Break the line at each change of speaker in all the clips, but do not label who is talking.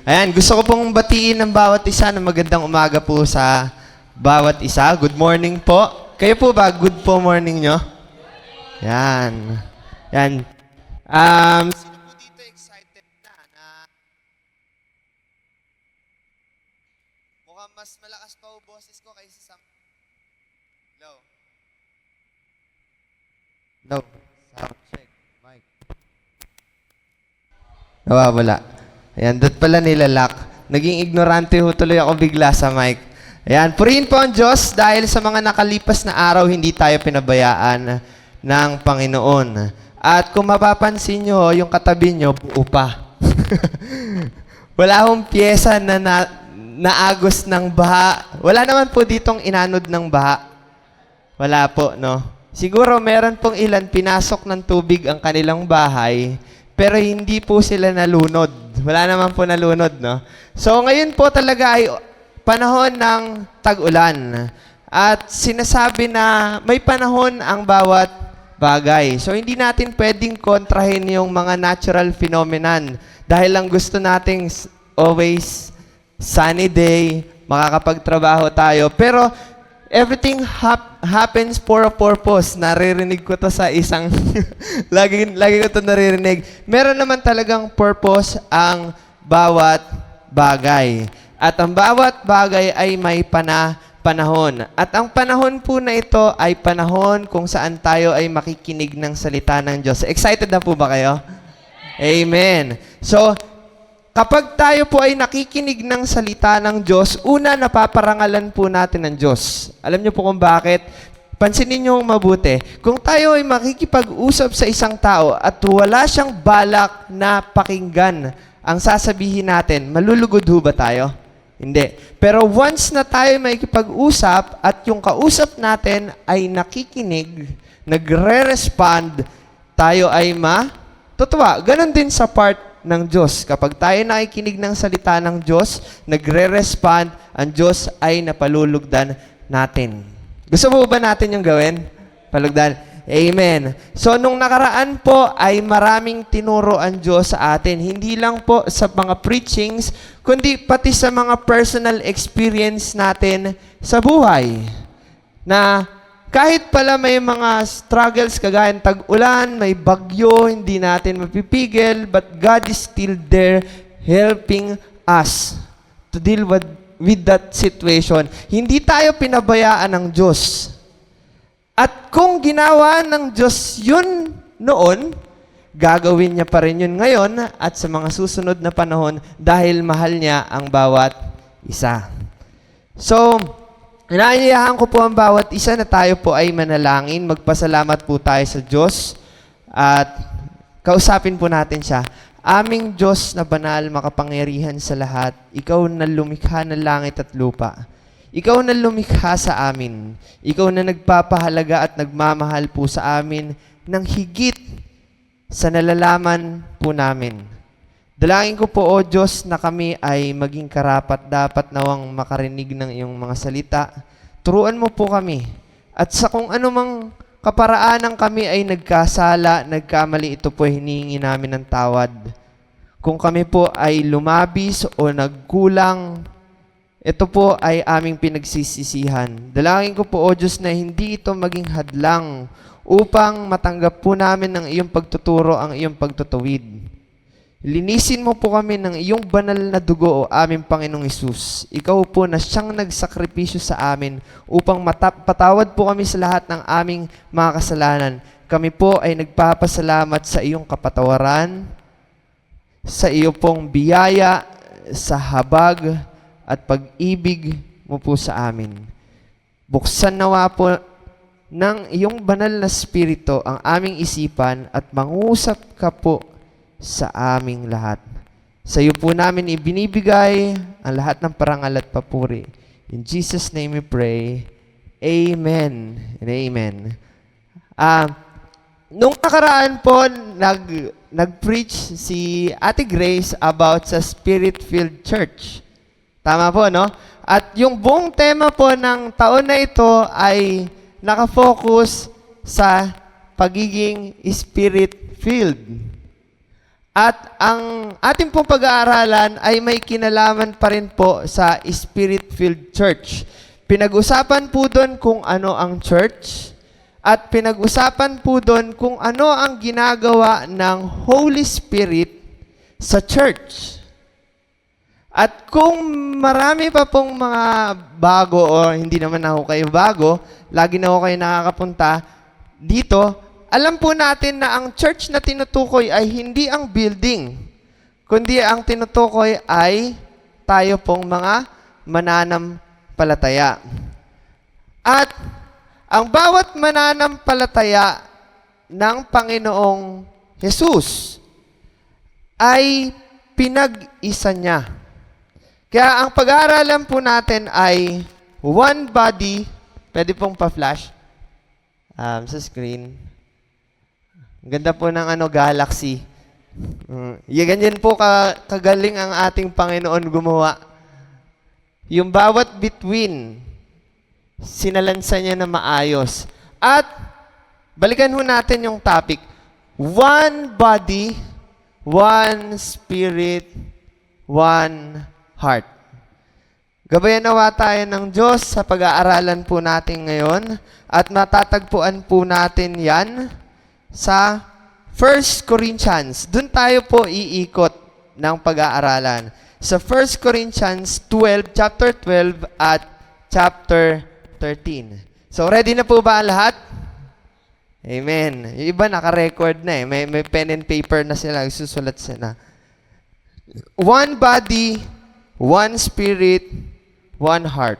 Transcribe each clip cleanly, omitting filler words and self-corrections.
Ayan, gusto ko pong batiin ng bawat isa na magandang umaga po sa bawat isa. Good morning po. Kayo po ba? Good po morning nyo? Yan. Yan. Sino po dito excited na mukhang mas malakas pa po boses ko kaysa sa... Low. Low. Sound check. Mic. Nawawala. Ayan, doon pala nilalak. Naging ignorante ho tuloy ako bigla sa mic. Ayan, purihin po ang Diyos dahil sa mga nakalipas na araw, hindi tayo pinabayaan ng Panginoon. At kung mapapansin nyo, yung katabi nyo, buo pa. Wala akong pyesa na naagos ng baha. Wala naman po ditong inanod ng baha. Wala po, no? Siguro meron pong ilan pinasok ng tubig ang kanilang bahay, pero hindi po sila nalunod. Wala naman po nalunod, no? So, ngayon po talaga ay panahon ng tag-ulan. At sinasabi na may panahon ang bawat bagay. So, hindi natin pwedeng kontrahin yung mga natural phenomenon. Dahil lang gusto nating always sunny day, makakapagtrabaho tayo. Pero, everything happens for a purpose. Naririnig ko to sa isang... lagi ko to naririnig. Meron naman talagang purpose ang bawat bagay. At ang bawat bagay ay may panahon. At ang panahon po na ito ay panahon kung saan tayo ay makikinig ng salita ng Diyos. Excited na po ba kayo? Amen. So, kapag tayo po ay nakikinig ng salita ng Diyos, una, napaparangalan po natin ng Diyos. Alam niyo po kung bakit? Pansinin niyo mabuti. Kung tayo ay makikipag-usap sa isang tao at wala siyang balak na pakinggan ang sasabihin natin, malulugod ho ba tayo? Hindi. Pero once na tayo may makikipag-usap at yung kausap natin ay nakikinig, nagre-respond, tayo ay matutuwa. Ganon din sa part ng Diyos. Kapag tayo nakikinig ng salita ng Diyos, nagre-respond, ang Diyos ay napalulugdan natin. Gusto mo ba natin yung gawin? Palugdan. Amen. So, nung nakaraan po ay maraming tinuro ang Diyos sa atin. Hindi lang po sa mga preachings, kundi pati sa mga personal experience natin sa buhay. Na kahit pala may mga struggles kagaya ng tag-ulan, may bagyo, hindi natin mapipigil, but God is still there helping us to deal with that situation. Hindi tayo pinabayaan ng Diyos. At kung ginawa ng Diyos yun noon, gagawin niya pa rin yun ngayon at sa mga susunod na panahon dahil mahal niya ang bawat isa. So, inaanyayahan ko po ang bawat isa na tayo po ay manalangin. Magpasalamat po tayo sa Diyos at kausapin po natin siya. Aming Diyos na banal, makapangyarihan sa lahat, Ikaw na lumikha ng langit at lupa. Ikaw na lumikha sa amin. Ikaw na nagpapahalaga at nagmamahal po sa amin ng higit sa nalalaman po namin. Dalangin ko po, O Diyos, na kami ay maging karapat-dapat nawang makarinig ng iyong mga salita. Turuan mo po kami. At sa kung anumang kaparaanan kami ay nagkasala, nagkamali, ito po hinihingi namin ng tawad. Kung kami po ay lumabis o nagkulang, ito po ay aming pinagsisisihan. Dalangin ko po, O Diyos, na hindi ito maging hadlang upang matanggap po namin ng iyong pagtuturo, ang iyong pagtutuwid. Linisin mo po kami ng iyong banal na dugo, O aming Panginoong Hesus. Ikaw po na siyang nagsakripisyo sa amin upang patawad po kami sa lahat ng aming mga kasalanan. Kami po ay nagpapasalamat sa iyong kapatawaran, sa iyo pong biyaya, sa habag at pag-ibig mo po sa amin. Buksan nawa po ng iyong banal na spirito ang aming isipan at mangusap ka po sa aming lahat. Sa iyo po namin ibinibigay ang lahat ng parangal at papuri. In Jesus' name we pray. Amen and amen. Nung nakaraan po, nag-preach si Ate Grace about sa Spirit-filled Church. Tama po, no? At yung buong tema po ng taon na ito ay nakafocus sa pagiging Spirit-filled. At ang ating pong pag-aaralan ay may kinalaman pa rin po sa Spirit-filled Church. Pinag-usapan po doon kung ano ang church at pinag-usapan po doon kung ano ang ginagawa ng Holy Spirit sa church. At kung marami pa pong mga bago o hindi naman ako kayo bago, lagi na ako kayo nakakapunta dito, alam po natin na ang church na tinutukoy ay hindi ang building, kundi ang tinutukoy ay tayo pong mga mananampalataya. At ang bawat mananampalataya ng Panginoong Jesus ay pinag-isa niya. Kaya ang pag-aaralan po natin ay one body. Pwede pong pa-flash sa screen. Ang ganda po ng galaxy. Ganyan po kagaling ang ating Panginoon gumawa. Yung bawat between, sinalansa niya na maayos. At balikan ho natin yung topic. One body, one spirit, one heart. Gabayan nawa tayo ng Diyos sa pag-aaralan po natin ngayon at matatagpuan po natin yan sa 1 Corinthians. Doon tayo po iikot ng pag-aaralan. Sa 1 Corinthians 12, chapter 12 at chapter 13. So, ready na po ba ang lahat? Amen. Yung iba naka-record na eh. May pen and paper na sila. Susulat sila. One body, one spirit, one heart.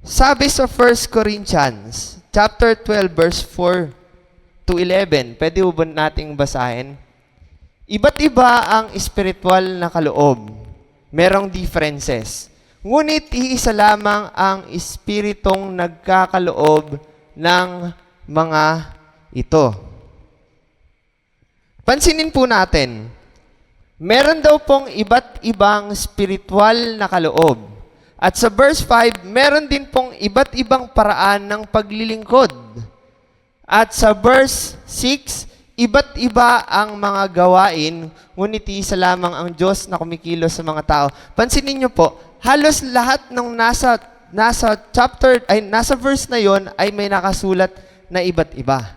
Sabi sa 1 Corinthians, chapter 12, verse 4 to 11, pwede ba nating basahin? Iba't iba ang spiritual na kaloob. Merong differences. Ngunit iisa lamang ang espiritong nagkakaloob ng mga ito. Pansinin po natin, meron daw pong iba't ibang spiritual na kaloob. At sa verse 5, meron din pong iba't ibang paraan ng paglilingkod. At sa verse 6, iba't iba ang mga gawain, ngunit isa lamang ang Diyos na kumikilos sa mga tao. Pansinin niyo po, halos lahat ng nasa verse na yon ay may nakasulat na iba't iba.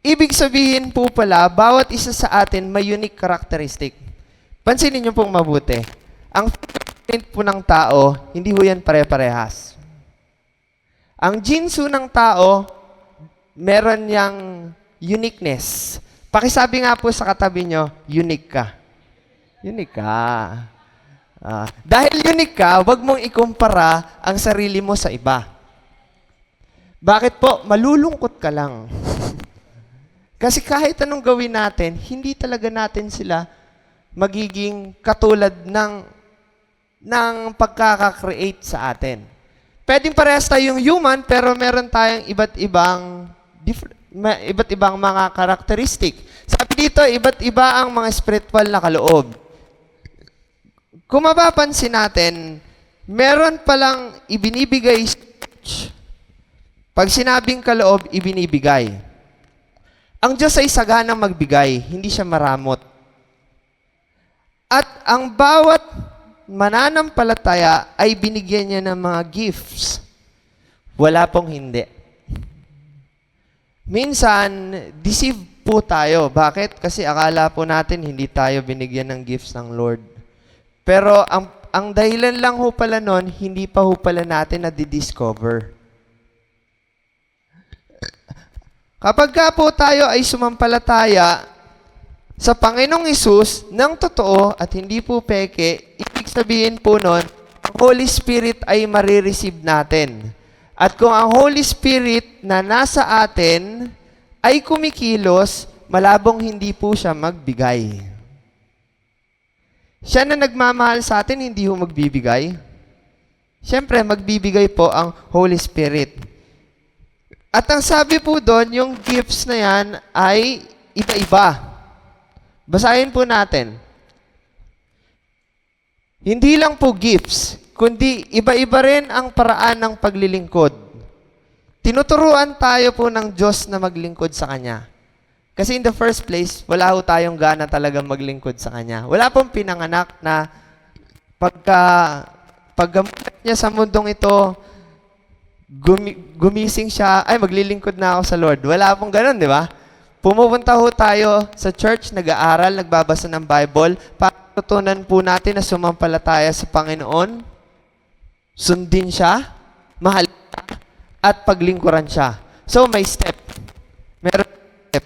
Ibig sabihin po pala, bawat isa sa atin may unique characteristic. Pansinin niyo pong mabuti. Ang fingerprint po ng tao, hindi ho yan pare-parehas. Ang genes ng tao, meron niyang uniqueness. Pakisabi nga po sa katabi nyo, unique ka. Unique ka. Dahil unique ka, wag mong ikumpara ang sarili mo sa iba. Bakit po? Malulungkot ka lang. Kasi kahit anong gawin natin, hindi talaga natin sila magiging katulad ng pagkaka-create sa atin. Pwedeng parehas tayong human, pero meron tayong iba't ibang mga karakteristik. Sabi dito, iba't iba ang mga spiritual na kaloob. Kung mapapansin natin, meron palang ibinibigay sa church. Pag sinabing kaloob, ibinibigay. Ang Diyos ay saganang magbigay, hindi siya maramot. At ang bawat mananampalataya ay binigyan niya ng mga gifts. Wala pong hindi. Minsan, deceive po tayo. Bakit? Kasi akala po natin hindi tayo binigyan ng gifts ng Lord. Pero ang dahilan lang ho pala nun, hindi pa ho pala natin na-discover. Kapag ka po tayo ay sumampalataya sa Panginoong Hesus ng totoo at hindi po peke, ibig sabihin po nun, ang Holy Spirit ay marireceive natin. At kung ang Holy Spirit na nasa atin ay kumikilos, malabong hindi po siya magbigay. Siya na nagmamahal sa atin, hindi ho magbibigay. Siyempre, magbibigay po ang Holy Spirit. At ang sabi po doon, yung gifts na yan ay iba-iba. Basahin po natin. Hindi lang po gifts, kundi iba-iba rin ang paraan ng paglilingkod. Tinuturuan tayo po ng Diyos na maglingkod sa Kanya. Kasi in the first place, wala ho tayong gana talaga maglingkod sa Kanya. Wala pong pinanganak na paggamulat niya sa mundong ito, gumising siya, ay maglilingkod na ako sa Lord. Wala pong ganun, di ba? Pumupunta ho tayo sa church, nag-aaral, nagbabasa ng Bible, para tutunan po natin na sumampalataya sa Panginoon, sundin siya, mahalin siya, at paglingkuran siya. So, may step. Meron step.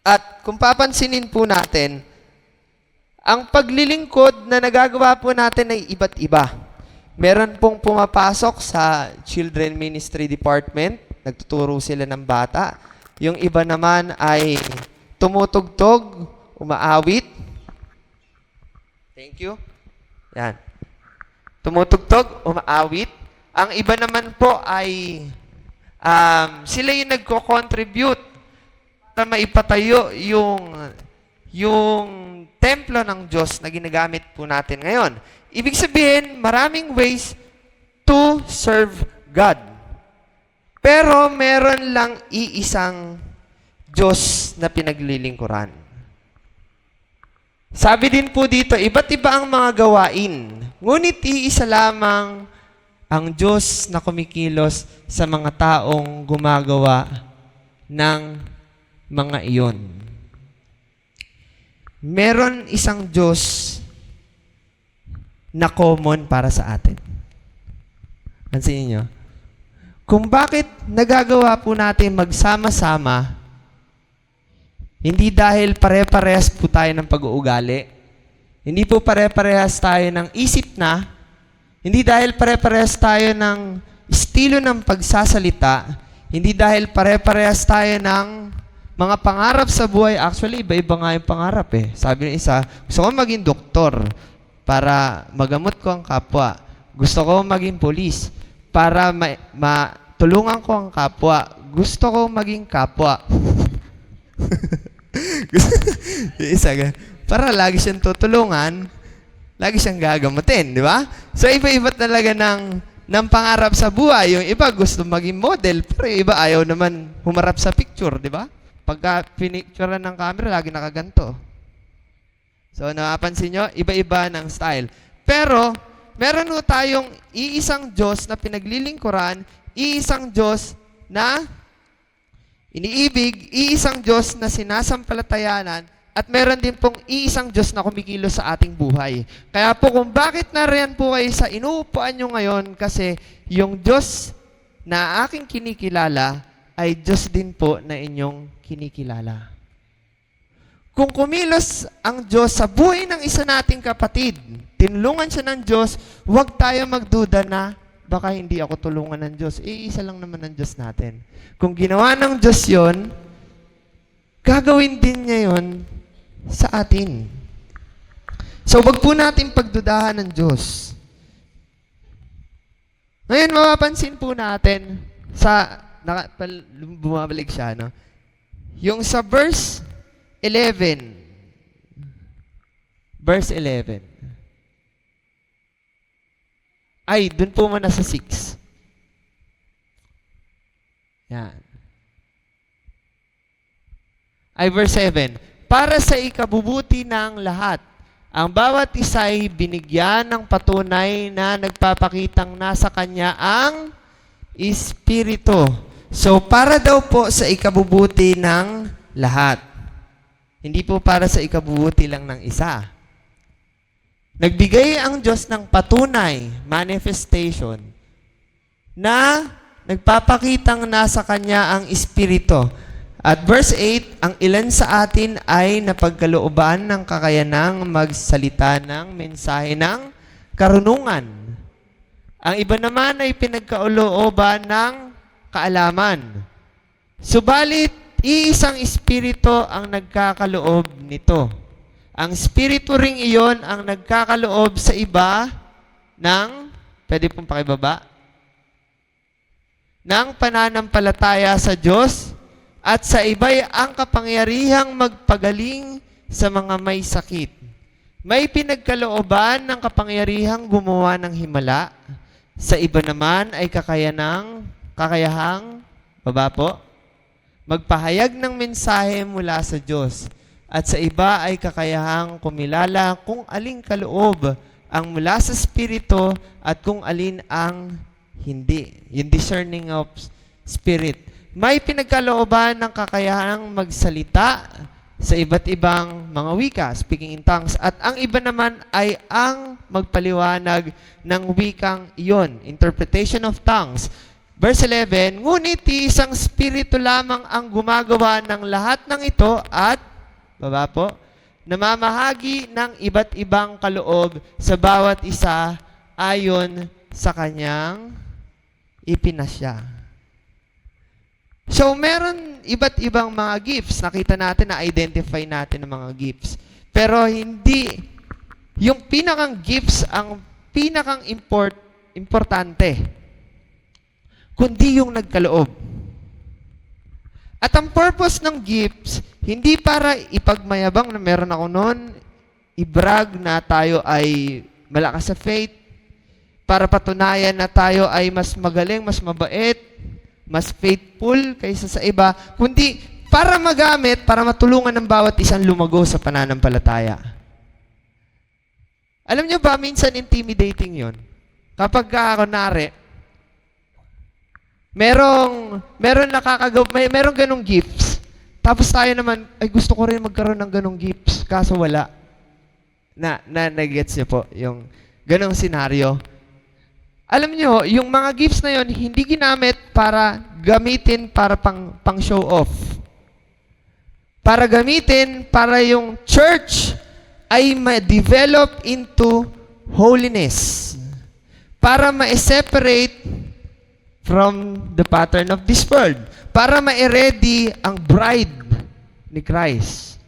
At kung papansinin po natin, ang paglilingkod na nagagawa po natin ay iba't iba. Meron pong pumapasok sa Children Ministry Department, nagtuturo sila ng bata. Yung iba naman ay tumutugtog, umaawit. Thank you. Yan. Tumutugtog, umaawit. Ang iba naman po ay sila yung nagko-contribute para maipatayo yung templo ng Diyos na ginagamit po natin ngayon. Ibig sabihin, maraming ways to serve God. Pero meron lang iisang Diyos na pinaglilingkuran. Sabi din po dito, iba't iba ang mga gawain, ngunit iisa lamang ang Diyos na kumikilos sa mga taong gumagawa ng mga iyon. Meron isang Diyos na common para sa atin. Pansinin niyo? Kung bakit nagagawa po natin magsama-sama, hindi dahil pare-parehas po tayo ng pag-uugali, hindi po pare-parehas tayo ng isip na, hindi dahil pare-parehas tayo ng estilo ng pagsasalita, hindi dahil pare-parehas tayo ng mga pangarap sa buhay. Actually, iba-iba nga yung pangarap eh. Sabi ng isa, gusto ko maging doktor para magamot ko ang kapwa. Gusto ko maging polis para matulungan ko ang kapwa. Gusto ko maging kapwa. Yung isa, para lagi siyang tutulungan, lagi siyang gagamutin, di ba? So, iba-iba talaga ng pangarap sa buhay. Yung iba gusto maging model, pero yung iba ayaw naman humarap sa picture, di ba? Pagka pinicturean ng camera, lagi nakaganto. So, napapansin nyo, iba-iba ng style. Pero, meron ho tayong iisang Diyos na pinaglilingkuran, iisang Diyos na iniibig, iisang Diyos na sinasampalatayanan, at meron din pong iisang Diyos na kumikilos sa ating buhay. Kaya po kung bakit nariyan po kayo sa inuupuan nyo ngayon, kasi yung Diyos na aking kinikilala ay Diyos din po na inyong kinikilala. Kung kumilos ang Diyos sa buhay ng isa nating kapatid, tinulungan siya ng Diyos, huwag tayo magduda na baka hindi ako tulungan ng Diyos. Isa lang naman ang Diyos natin. Kung ginawa ng Diyos yon, gagawin din niya yon sa atin. So, wag po natin pagdudahan ng Diyos. Ngayon, mapapansin po natin bumabalik siya, no? Yung sa verse 11. Verse 11. Ay, dun po muna sa 6. Yan. Ay, verse 7. Para sa ikabubuti ng lahat, ang bawat isa ay binigyan ng patunay na nagpapakitang nasa kanya ang Espiritu. So, para daw po sa ikabubuti ng lahat. Hindi po para sa ikabubuti lang ng isa. Nagbigay ang Diyos ng patunay, manifestation, na nagpapakitang nasa Kanya ang Espiritu. At verse 8, ang ilan sa atin ay napagkalooban ng kakayanang magsalita ng mensahe ng karunungan. Ang iba naman ay pinagkaulooban ng kaalaman. Subalit, iisang Espiritu ang nagkakaloob nito. Ang Espiritu ring iyon ang nagkakaloob sa iba ng, pwede pong pakibaba, ng pananampalataya sa Diyos, at sa iba'y ang kapangyarihang magpagaling sa mga may sakit. May pinagkalooban ng kapangyarihang gumawa ng himala. Sa iba naman ay kakayahang, baba po, magpahayag ng mensahe mula sa Diyos, at sa iba ay kakayahang kumilala kung aling kaloob ang mula sa Espiritu at kung alin ang hindi. Yung discerning of Spirit. May pinagkalooban ng kakayahang magsalita sa iba't ibang mga wika, speaking in tongues. At ang iba naman ay ang magpaliwanag ng wikang iyon, interpretation of tongues. Verse 11, ngunit isang Espiritu lamang ang gumagawa ng lahat ng ito at, baba po, namamahagi ng iba't ibang kaloob sa bawat isa ayon sa kanyang ipinasya. So, meron iba't ibang mga gifts. Nakita natin, na-identify natin ang mga gifts. Pero hindi, yung pinakang gifts, ang pinakang importante, kundi yung nagkaloob. At ang purpose ng gifts, hindi para ipagmayabang na meron ako noon, i-brag na tayo ay malakas sa faith, para patunayan na tayo ay mas magaling, mas mabait, mas faithful kaysa sa iba, kundi para magamit, para matulungan ng bawat isang lumago sa pananampalataya. Alam nyo ba, minsan intimidating yon. Kapag kunwari, merong ganong gifts, tapos tayo naman, ay gusto ko rin magkaroon ng ganong gifts, kaso wala. Na-gets nyo po, yung ganong senaryo. Alam nyo, yung mga gifts na yon hindi ginamit para gamitin para pang show off. Para gamitin para yung church ay ma-develop into holiness. Para ma-separate from the pattern of this world. Para ma-ready ang bride ni Christ.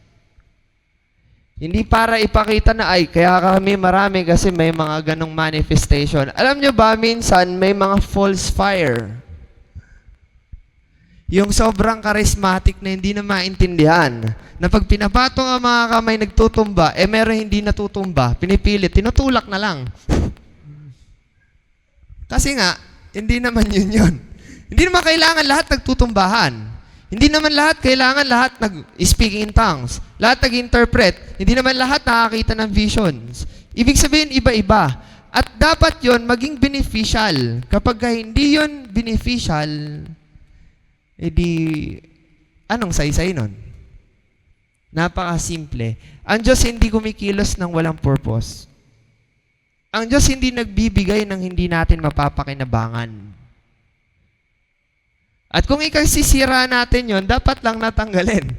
Hindi para ipakita na, ay, kaya kami marami kasi may mga ganong manifestation. Alam nyo ba, minsan may mga false fire. Yung sobrang charismatic na hindi na maintindihan. Na pag pinapatong ang mga kamay nagtutumba, meron hindi natutumba. Pinipilit, tinutulak na lang. Kasi nga, hindi naman yun. Hindi naman kailangan lahat nagtutumbahan. Hindi naman kailangan lahat nag-speaking in tongues. Lahat nag-interpret. Hindi naman lahat nakakita ng visions. Ibig sabihin, iba-iba. At dapat yon maging beneficial. Kapag hindi yon beneficial, edi, anong saysay nun? Napakasimple. Ang Diyos hindi kumikilos ng walang purpose. Ang Diyos hindi nagbibigay ng hindi natin mapapakinabangan. At kung ikasisira natin yon, dapat lang natanggalin.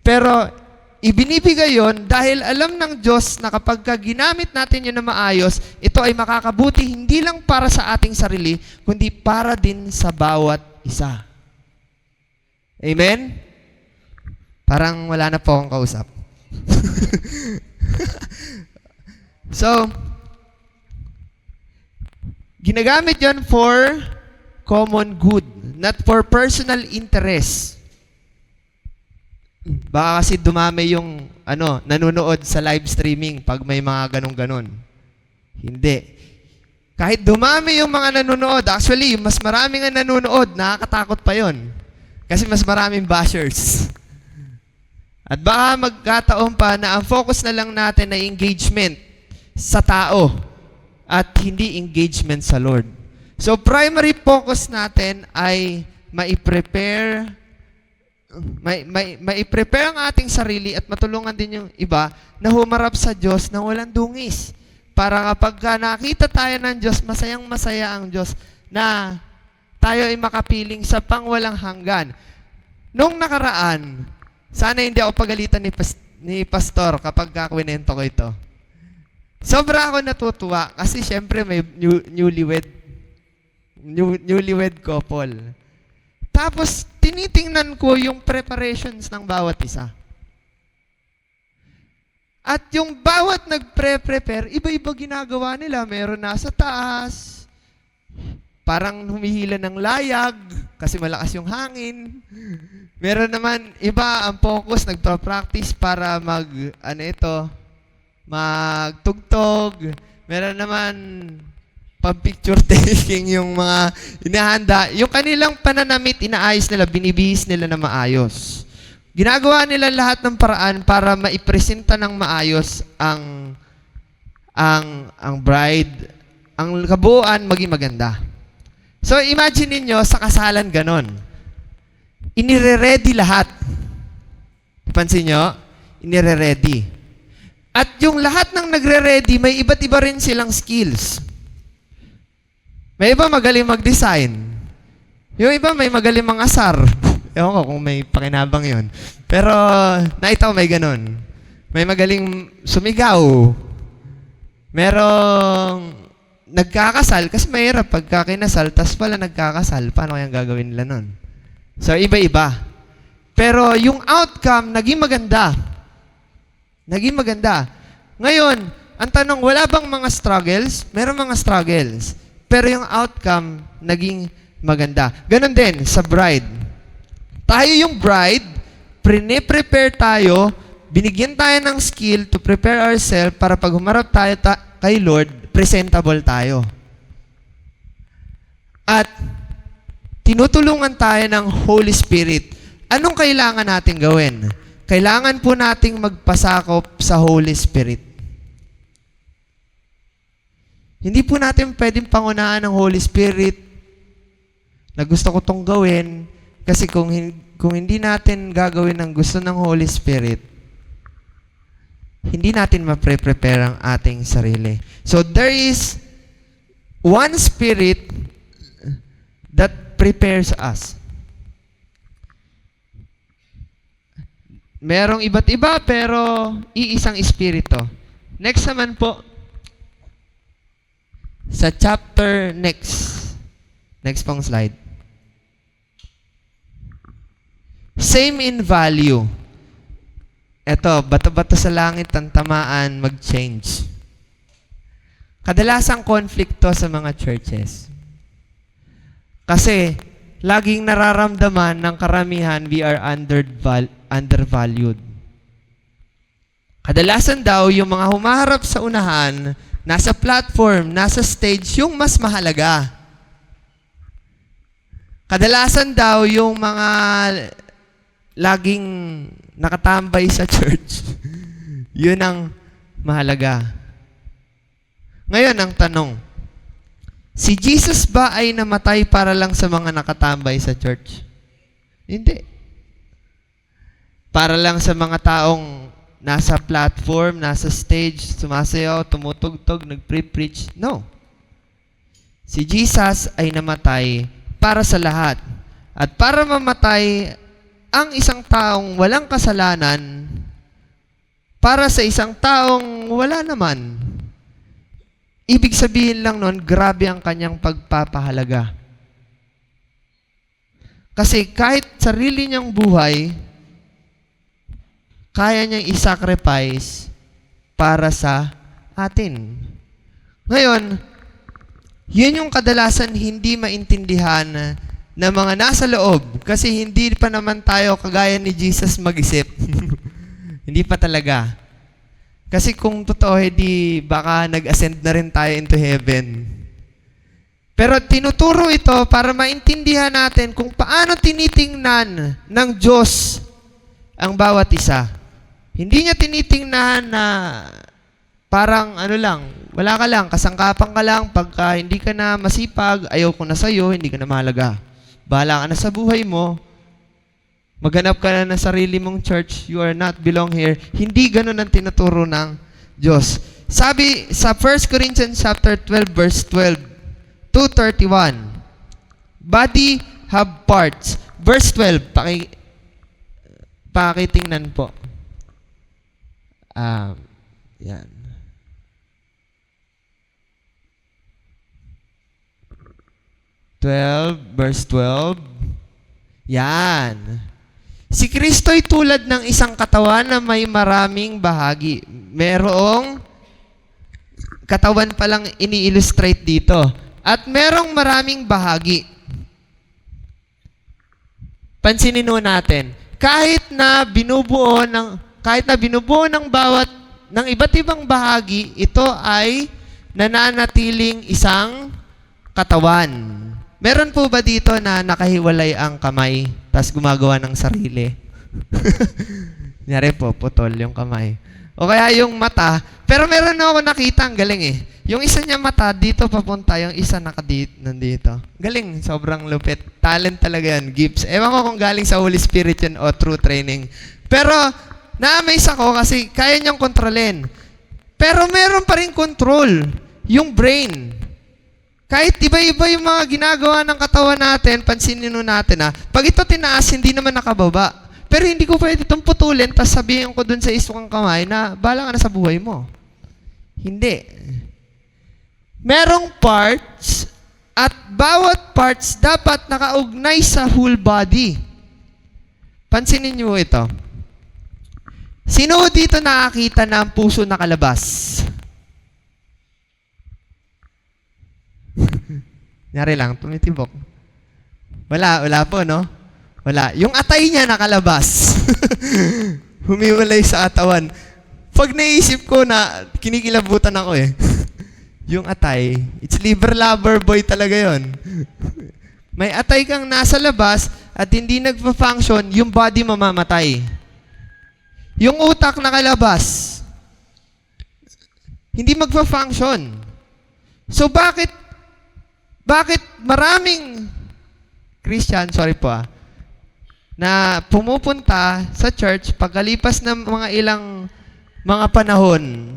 Pero, ibinibigay yon dahil alam ng Diyos na kapag ginamit natin yun na maayos, ito ay makakabuti hindi lang para sa ating sarili, kundi para din sa bawat isa. Amen? Parang wala na po akong kausap. So, ginagamit yon for common good, not for personal interest. Baka kasi dumami yung nanonood sa live streaming pag may mga ganun-ganon. Hindi. Kahit dumami yung mga nanonood, actually, mas marami nga nanonood, nakakatakot pa yon. Kasi mas maraming bashers. At baka magkataon pa na ang focus na lang natin ay engagement sa tao at hindi engagement sa Lord. So, primary focus natin ay mai-prepare ang ating sarili at matulungan din yung iba na humarap sa Diyos na walang dungis. Para kapag nakita tayo ng Diyos, masayang-masaya ang Diyos na tayo ay makapiling sa pangwalang hanggan. Nung nakaraan, sana hindi ako pagalitan ni Pastor kapag kakwinento ko ito. Sobra ako natutuwa kasi syempre may newlywed couple. Tapos, tinitingnan ko yung preparations ng bawat isa. At yung bawat nagpre-prepare, iba-iba ginagawa nila. Meron nasa taas, parang humihila ng layag kasi malakas yung hangin. Meron naman iba ang focus, nagpa-practice para magtugtog. Meron naman pag-picture taking yung mga inahanda. Yung kanilang pananamit, inaayos nila, binibihis nila na maayos. Ginagawa nila lahat ng paraan para maipresenta ng maayos ang bride, ang kabuuan maging maganda. So imagine niyo sa kasalan ganon. Inire-ready lahat. Pansin nyo? Inire-ready. At yung lahat ng nagre-ready, may iba't iba rin silang skills. May iba magaling mag-design. Yung iba may magaling mang-asar. Ewan ko kung may pakinabang yon. Pero naitaw may ganun. May magaling sumigaw. Merong nagkakasal. Kasi mahirap pagka kinasal, tas pala nagkakasal. Paano kayang gagawin nila nun? So, iba-iba. Pero yung outcome, naging maganda. Naging maganda. Ngayon, ang tanong, wala bang mga struggles? Meron mga struggles. Pero yung outcome, naging maganda. Ganon din sa bride. Tayo yung bride, prepare tayo, binigyan tayo ng skill to prepare ourselves para pag humarap tayo kay Lord, presentable tayo. At tinutulungan tayo ng Holy Spirit. Anong kailangan natin gawin? Kailangan po nating magpasakop sa Holy Spirit. Hindi po natin pwedeng pangunahan ng Holy Spirit na gusto ko tong gawin kasi kung hindi natin gagawin ang gusto ng Holy Spirit, hindi natin ma-prepare ang ating sarili. So there is one Spirit that prepares us. Merong iba't iba pero iisang Espiritu. Next naman po, sa chapter next pong slide. Same in value. Ito, bato-bato sa langit ang tamaan mag-change. Kadalasang konflikto sa mga churches. Kasi, laging nararamdaman ng karamihan we are undervalued. Kadalasan daw, yung mga humaharap sa unahan, nasa platform, nasa stage, yung mas mahalaga. Kadalasan daw, yung mga laging nakatambay sa church, yun ang mahalaga. Ngayon, ang tanong, si Jesus ba ay namatay para lang sa mga nakatambay sa church? Hindi. Para lang sa mga taong nasa platform, nasa stage, sumasayaw, tumutugtog, nagpre-preach. No. Si Jesus ay namatay para sa lahat. At para mamatay ang isang taong walang kasalanan para sa isang taong wala naman. Ibig sabihin lang nun, grabe ang kanyang pagpapahalaga. Kasi kahit sarili niyang buhay, kaya niyang isacrifice para sa atin. Ngayon, yun yung kadalasan hindi maintindihan ng mga nasa loob kasi hindi pa naman tayo kagaya ni Jesus mag-isip. Hindi pa talaga. Kasi kung totoo, hindi baka nag-ascend na rin tayo into heaven. Pero tinuturo ito para maintindihan natin kung paano tinitingnan ng Diyos ang bawat isa. Hindi niya tinitingnan na parang ano lang, wala ka lang, kasangkapan ka lang, pagka hindi ka na masipag, ayaw ko na sa'yo, hindi ka na mahalaga. Bahala ka na sa buhay mo, maghanap ka na ng sarili mong church, you are not belong here. Hindi ganun ang tinuturo ng Diyos. Sabi sa 1 Corinthians chapter 12, verse 12, 2:31, body have parts. Verse 12, pakitingnan po. Yan. Verse 12. Yan. Si Kristo'y tulad ng isang katawan na may maraming bahagi. Merong katawan palang ini-illustrate dito. At merong maraming bahagi. Pansinin mo natin, kahit na binubuo ng bawat ng iba't ibang bahagi, ito ay nananatiling isang katawan. Meron po ba dito na nakahiwalay ang kamay, tas gumagawa ng sarili? Nyari po, putol yung kamay. O kaya yung mata, pero meron na ako nakita, ang galing eh. Yung isa niya mata, dito papunta, yung isa nandito. Galing, sobrang lupit. Talent talaga yan, gifts. Ewan ko kung galing sa Holy Spirit yun o true training. Pero, na-amaze ako kasi kaya niyang kontrolin. Pero meron pa rin control, yung brain. Kahit iba-iba yung mga ginagawa ng katawan natin, pansinin natin pag ito tinaas, hindi naman nakababa. Pero hindi ko pwede itong putulin, tapos sabihin ko dun sa isukang kamay na bahala ka na sa buhay mo. Hindi. Merong parts, at bawat parts dapat nakaugnay sa whole body. Pansinin niyo ito. Sino dito nakakita na ang puso nakalabas? Nyari lang, tumitibok. Wala po, no? Wala. Yung atay niya nakalabas. Humiwalay sa katawan. Pag naisip ko na, kinikilabutan ako eh. Yung atay, it's liver lover boy talaga yon. May atay kang nasa labas at hindi nagpa-function, yung body mamamatay. Yung utak nakalabas, hindi magpa-function. So bakit maraming Christian, sorry po na pumupunta sa church pagkalipas ng mga ilang mga panahon,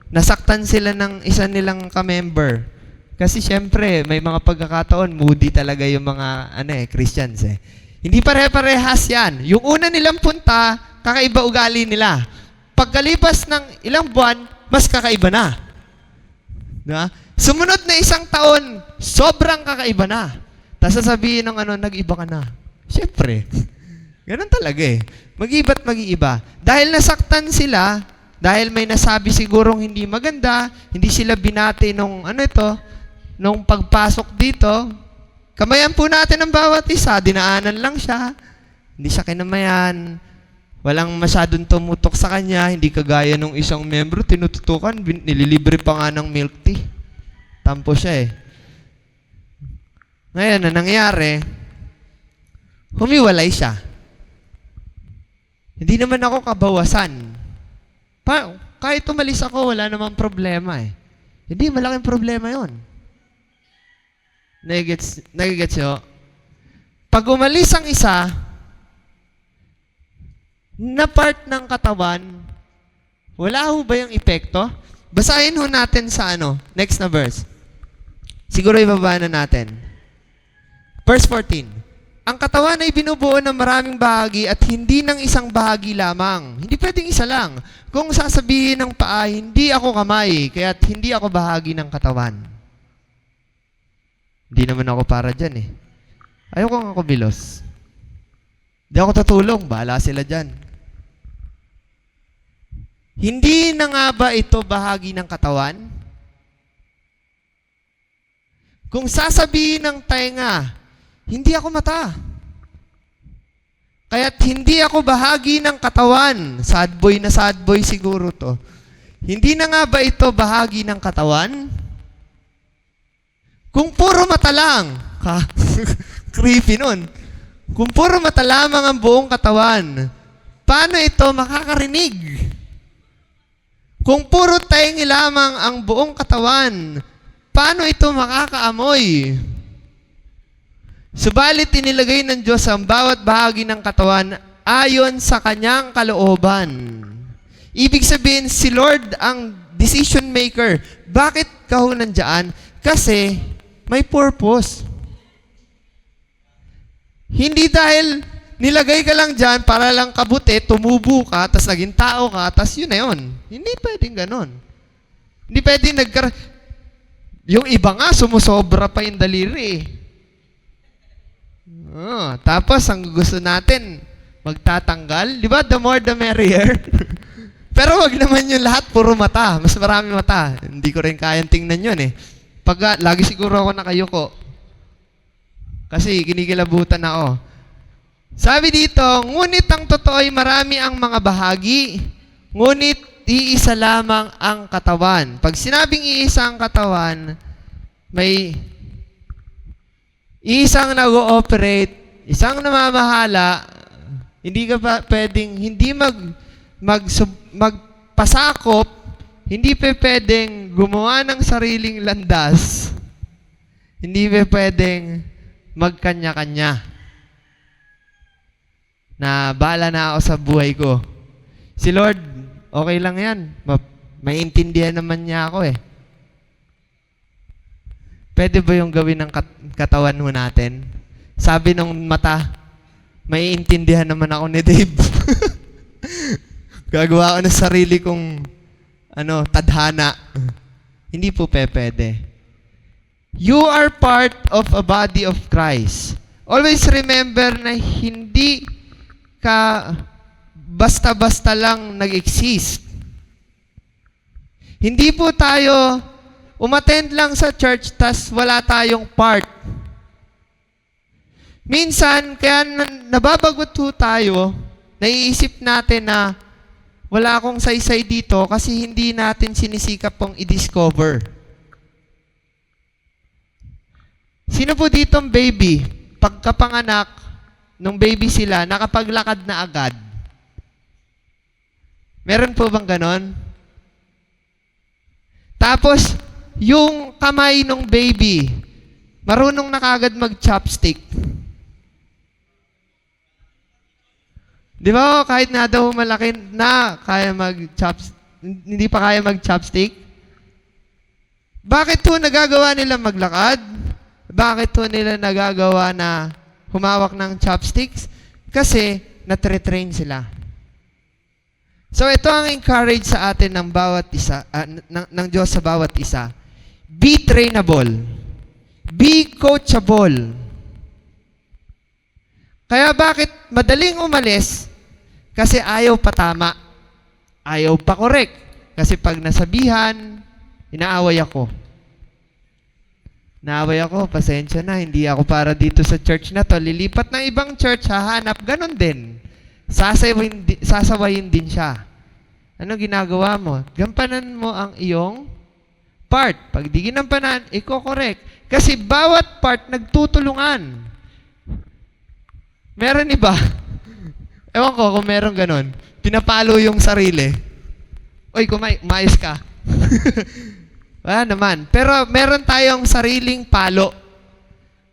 nasaktan sila ng isa nilang ka-member. Kasi syempre, may mga pagkakataon, moody talaga yung mga Christians eh. Hindi pare-parehas yan. Yung una nilang punta, kakaiba ugali nila. Pagkalipas ng ilang buwan, mas kakaiba na. Diba? Sumunod na isang taon, sobrang kakaiba na. Tapos sasabihin ng nag-iba ka na. Siyempre. Ganun talaga eh. Mag-iba't mag-iiba. Dahil nasaktan sila, dahil may nasabi sigurong hindi maganda, hindi sila binati nung nung pagpasok dito, kamayan po natin ang bawat isa, dinaanan lang siya, hindi siya kinamayan, walang masyadong tumutok sa kanya, hindi kagaya nung isang membro, tinututukan, nililibre pa nga ng milk tea. Tampo siya eh. Ngayon, na nangyari, humiwalay siya. Hindi naman ako kabawasan. Kahit umalis ako, wala namang problema eh. Hindi, malaking problema yon. Nagigets nyo? Pag umalis ang isa, na part ng katawan, wala ho ba yung epekto? Basahin ho natin sa next na verse. Siguro ibaba na natin. Verse 14. Ang katawan ay binubuo ng maraming bahagi at hindi ng isang bahagi lamang. Hindi pwedeng isa lang. Kung sasabihin ng paa, hindi ako kamay, kaya't hindi ako bahagi ng katawan. Hindi naman ako para dyan eh. Ayoko nga ako bilos. Hindi ako tutulong, bahala sila dyan. Hindi na nga ba ito bahagi ng katawan? Kung sasabihin ng tainga, hindi ako mata. Kaya't hindi ako bahagi ng katawan. Sad boy na sad boy siguro to. Hindi na nga ba ito bahagi ng katawan? Kung puro mata lang, creepy nun. Kung puro mata lamang ang buong katawan, paano ito makakarinig? Kung puro taingi lamang ang buong katawan, paano ito makakaamoy? Subalit inilagay ng Diyos ang bawat bahagi ng katawan ayon sa kanyang kalooban. Ibig sabihin, si Lord ang decision maker. Bakit ka ho nandyan? Kasi may purpose. Hindi dahil nilagay ka lang dyan para lang kabuti, tumubo ka, tas naging tao ka, tas yun na yun. Hindi pwedeng ganon. Hindi pwedeng yung iba nga, sumusobra pa yung daliri eh. Tapos, ang gusto natin, magtatanggal. Di ba? The more, the merrier. Pero wag naman yung lahat, puro mata. Mas marami mata. Hindi ko rin kayang tingnan yun eh. Lagi siguro ako nakayuko. Kasi kinikilabutan ako. Sabi dito, ngunit ang totoo ay marami ang mga bahagi. Ngunit iisa lamang ang katawan. Pag sinabing iisa ang katawan, may isang nag-ooperate, isang namamahala, hindi ka pa pwedeng, hindi magpasakop, hindi pa pwedeng gumawa ng sariling landas, hindi pa pwedeng magkanya-kanya. Na bahala na ako sa buhay ko. Si Lord, okay lang yan. Maintindihan naman niya ako eh. Pwede ba yung gawin ng katawan mo natin? Sabi ng mata, maiintindihan naman ako ni Dave. Gagawa ko ng sarili kong tadhana. Hindi po pwede. You are part of a body of Christ. Always remember na hindi ka basta-basta lang nag-exist. Hindi po tayo umattend lang sa church tas wala tayong part. Minsan, kaya nababagot po tayo, naiisip natin na wala akong saysay dito kasi hindi natin sinisikap pong i-discover. Sino po ditong baby? Pagkapanganak, nung baby sila, nakapaglakad na agad. Meron po bang ganon? Tapos, yung kamay nung baby, marunong na kagad mag-chopstick. Di ba? Kahit na daw malaki na, hindi pa kaya mag-chopstick. Bakit po nagagawa nila maglakad? Bakit po nila nagagawa na humawak ng chopsticks? Kasi natre-train sila. So ito ang encourage sa atin ng bawat isa, ng Diyos sa bawat isa. Be trainable. Be coachable. Kaya bakit madaling umalis? Kasi ayaw patama. Ayaw pa correct. Kasi pag nasabihan, inaaway ako. Naaway ako, pasensya na, hindi ako para dito sa church na to. Lilipat ng ibang church, hahanap, ganun din. Sasawayin din siya. Ano ginagawa mo? Gampanan mo ang iyong part. Pag di ginampanan, iko-correct. Kasi bawat part nagtutulungan. Meron iba? Ewan ko kung meron ganun. Pinapalo yung sarili. Uy, umayos ka. Wala naman. Pero meron tayong sariling palo.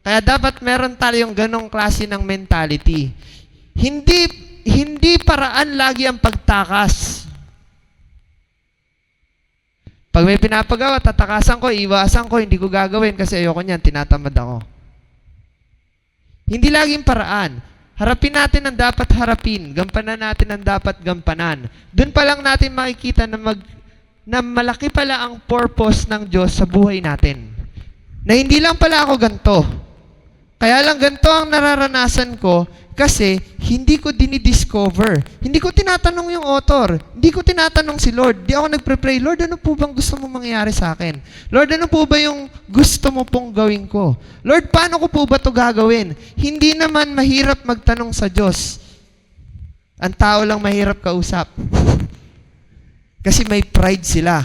Kaya dapat meron tayong ganong klase ng mentality. Hindi paraan lagi ang pagtakas. Pag may pinapagawa, tatakasan ko, iwasan ko, hindi ko gagawin kasi ayoko niyan, tinatamad ako. Hindi laging paraan. Harapin natin ang dapat harapin. Gampanan natin ang dapat gampanan. Doon pa lang natin makikita na malaki pala ang purpose ng Diyos sa buhay natin. Na hindi lang pala ako ganito. Kaya lang ganito ang nararanasan ko kasi hindi ko dinidiscover. Hindi ko tinatanong yung author. Hindi ko tinatanong si Lord. Di ako nagpre-pray, Lord, ano po bang gusto mo mangyari sa akin? Lord, ano po ba yung gusto mo pong gawin ko? Lord, paano ko po ba ito gagawin? Hindi naman mahirap magtanong sa Diyos. Ang tao lang mahirap kausap. Kasi may pride sila.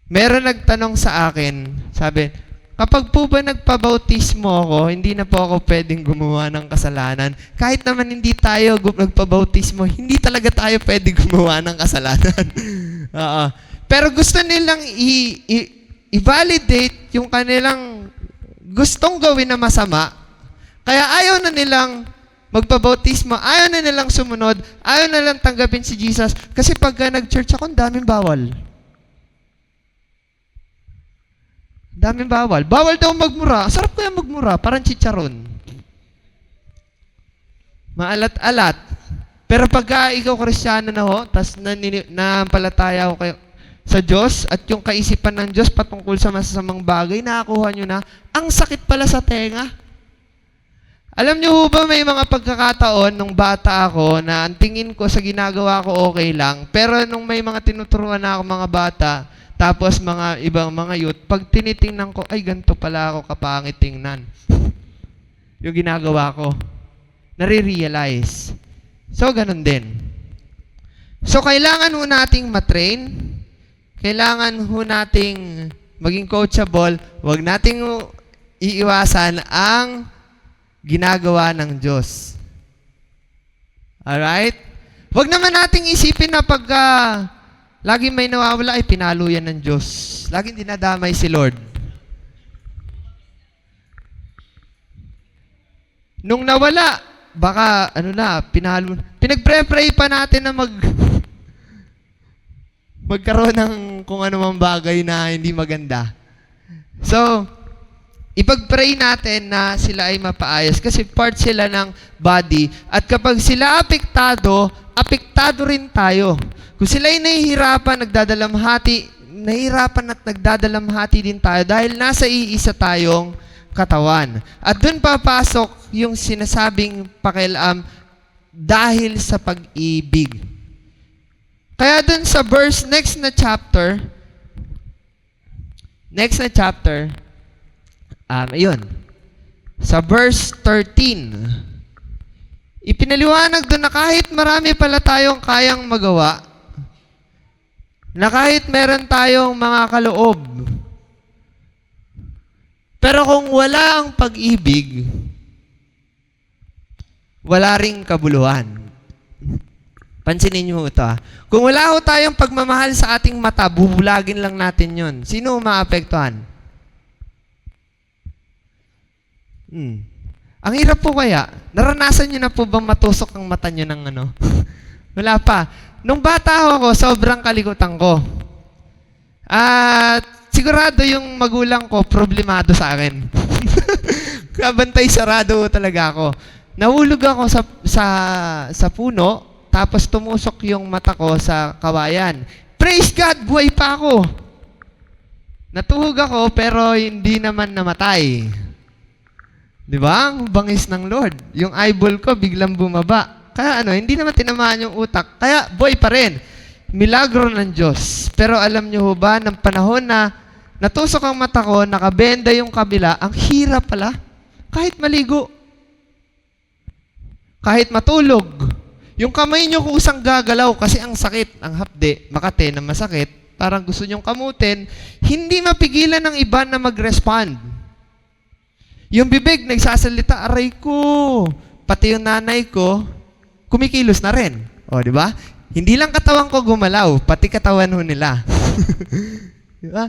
Meron nagtanong sa akin, sabi, kapag po ba nagpabautismo ako, hindi na po ako pwedeng gumawa ng kasalanan. Kahit naman hindi tayo nagpabautismo, hindi talaga tayo pwedeng gumawa ng kasalanan. Pero gusto nilang i-validate yung kanilang gustong gawin na masama. Kaya ayaw na nilang magpabautismo, ayaw na nilang sumunod, ayaw na lang tanggapin si Jesus. Kasi pag nag-church ako, daming bawal. Daming bawal. Bawal daw magmura. Sarap ko yung magmura. Parang chicharon. Maalat-alat. Pero pagka ikaw Kristyano na ho, tas nampalataya ko sa Diyos at yung kaisipan ng Diyos patungkol sa masasamang bagay, nakakuha nyo na, ang sakit pala sa tenga. Alam niyo ba may mga pagkakataon nung bata ako na ang tingin ko sa ginagawa ko okay lang, pero nung may mga tinuturuan na ako mga bata, tapos mga ibang mga youth, pag tinitingnan ko, ay ganito pala ako kapangit tingnan. Yung ginagawa ko. Nare-realize. So, ganun din. So, kailangan ho nating matrain. Kailangan ho nating maging coachable. Huwag nating iiwasan ang ginagawa ng Diyos. Alright? Huwag naman nating isipin na pag laging may nawawala, ay pinalo yan ng Diyos. Laging dinadamay si Lord. Nung nawala, baka, pinalo. Pinag-pray pa natin na magkaroon ng kung ano mang bagay na hindi maganda. So, ipag-pray natin na sila ay mapaayos kasi part sila ng body. At kapag sila apektado rin tayo. Kung sila ay nahihirapan at nagdadalamhati din tayo dahil nasa iisa tayong katawan. At dun papasok yung sinasabing pakialam dahil sa pag-ibig. Kaya dun sa verse, next na chapter, ayun, sa verse 13, ipinaliwanag dun na kahit marami pala tayong kayang magawa, na kahit meron tayong mga kaloob, pero kung wala ang pag-ibig, wala ring kabuluhan. Pansinin niyo ito. Kung wala ho tayong pagmamahal sa ating mata, bubulagin lang natin yon. Sino maapektuhan? Ang hirap po kaya. Naranasan niyo na po bang matusok ang mata niyo ng ano? Wala pa. Nung bata ako, sobrang kalikutan ko. At sigurado yung magulang ko, problemado sa akin. Kabantay sarado talaga ako. Nahulog ako sa puno, tapos tumusok yung mata ko sa kawayan. Praise God, buhay pa ako. Natuhog ako, pero hindi naman namatay. Di ba? Ang bangis ng Lord. Yung eyeball ko biglang bumaba. Kaya hindi naman tinamaan yung utak. Kaya buhay pa rin. Milagro ng Diyos. Pero alam niyo ba, ng panahon na natusok ang mata ko, nakabenda yung kabila, ang hirap pala. Kahit maligo. Kahit matulog. Yung kamay nyo kusang gagalaw kasi ang sakit, ang hapde, makate na masakit, parang gusto nyong kamutin, hindi mapigilan ng iba na mag-respond. Yung bibig, nagsasalita, aray ko, pati yung nanay ko, kumikilos na rin. O, di ba? Hindi lang katawan ko gumalaw, pati katawan ho nila. Di ba?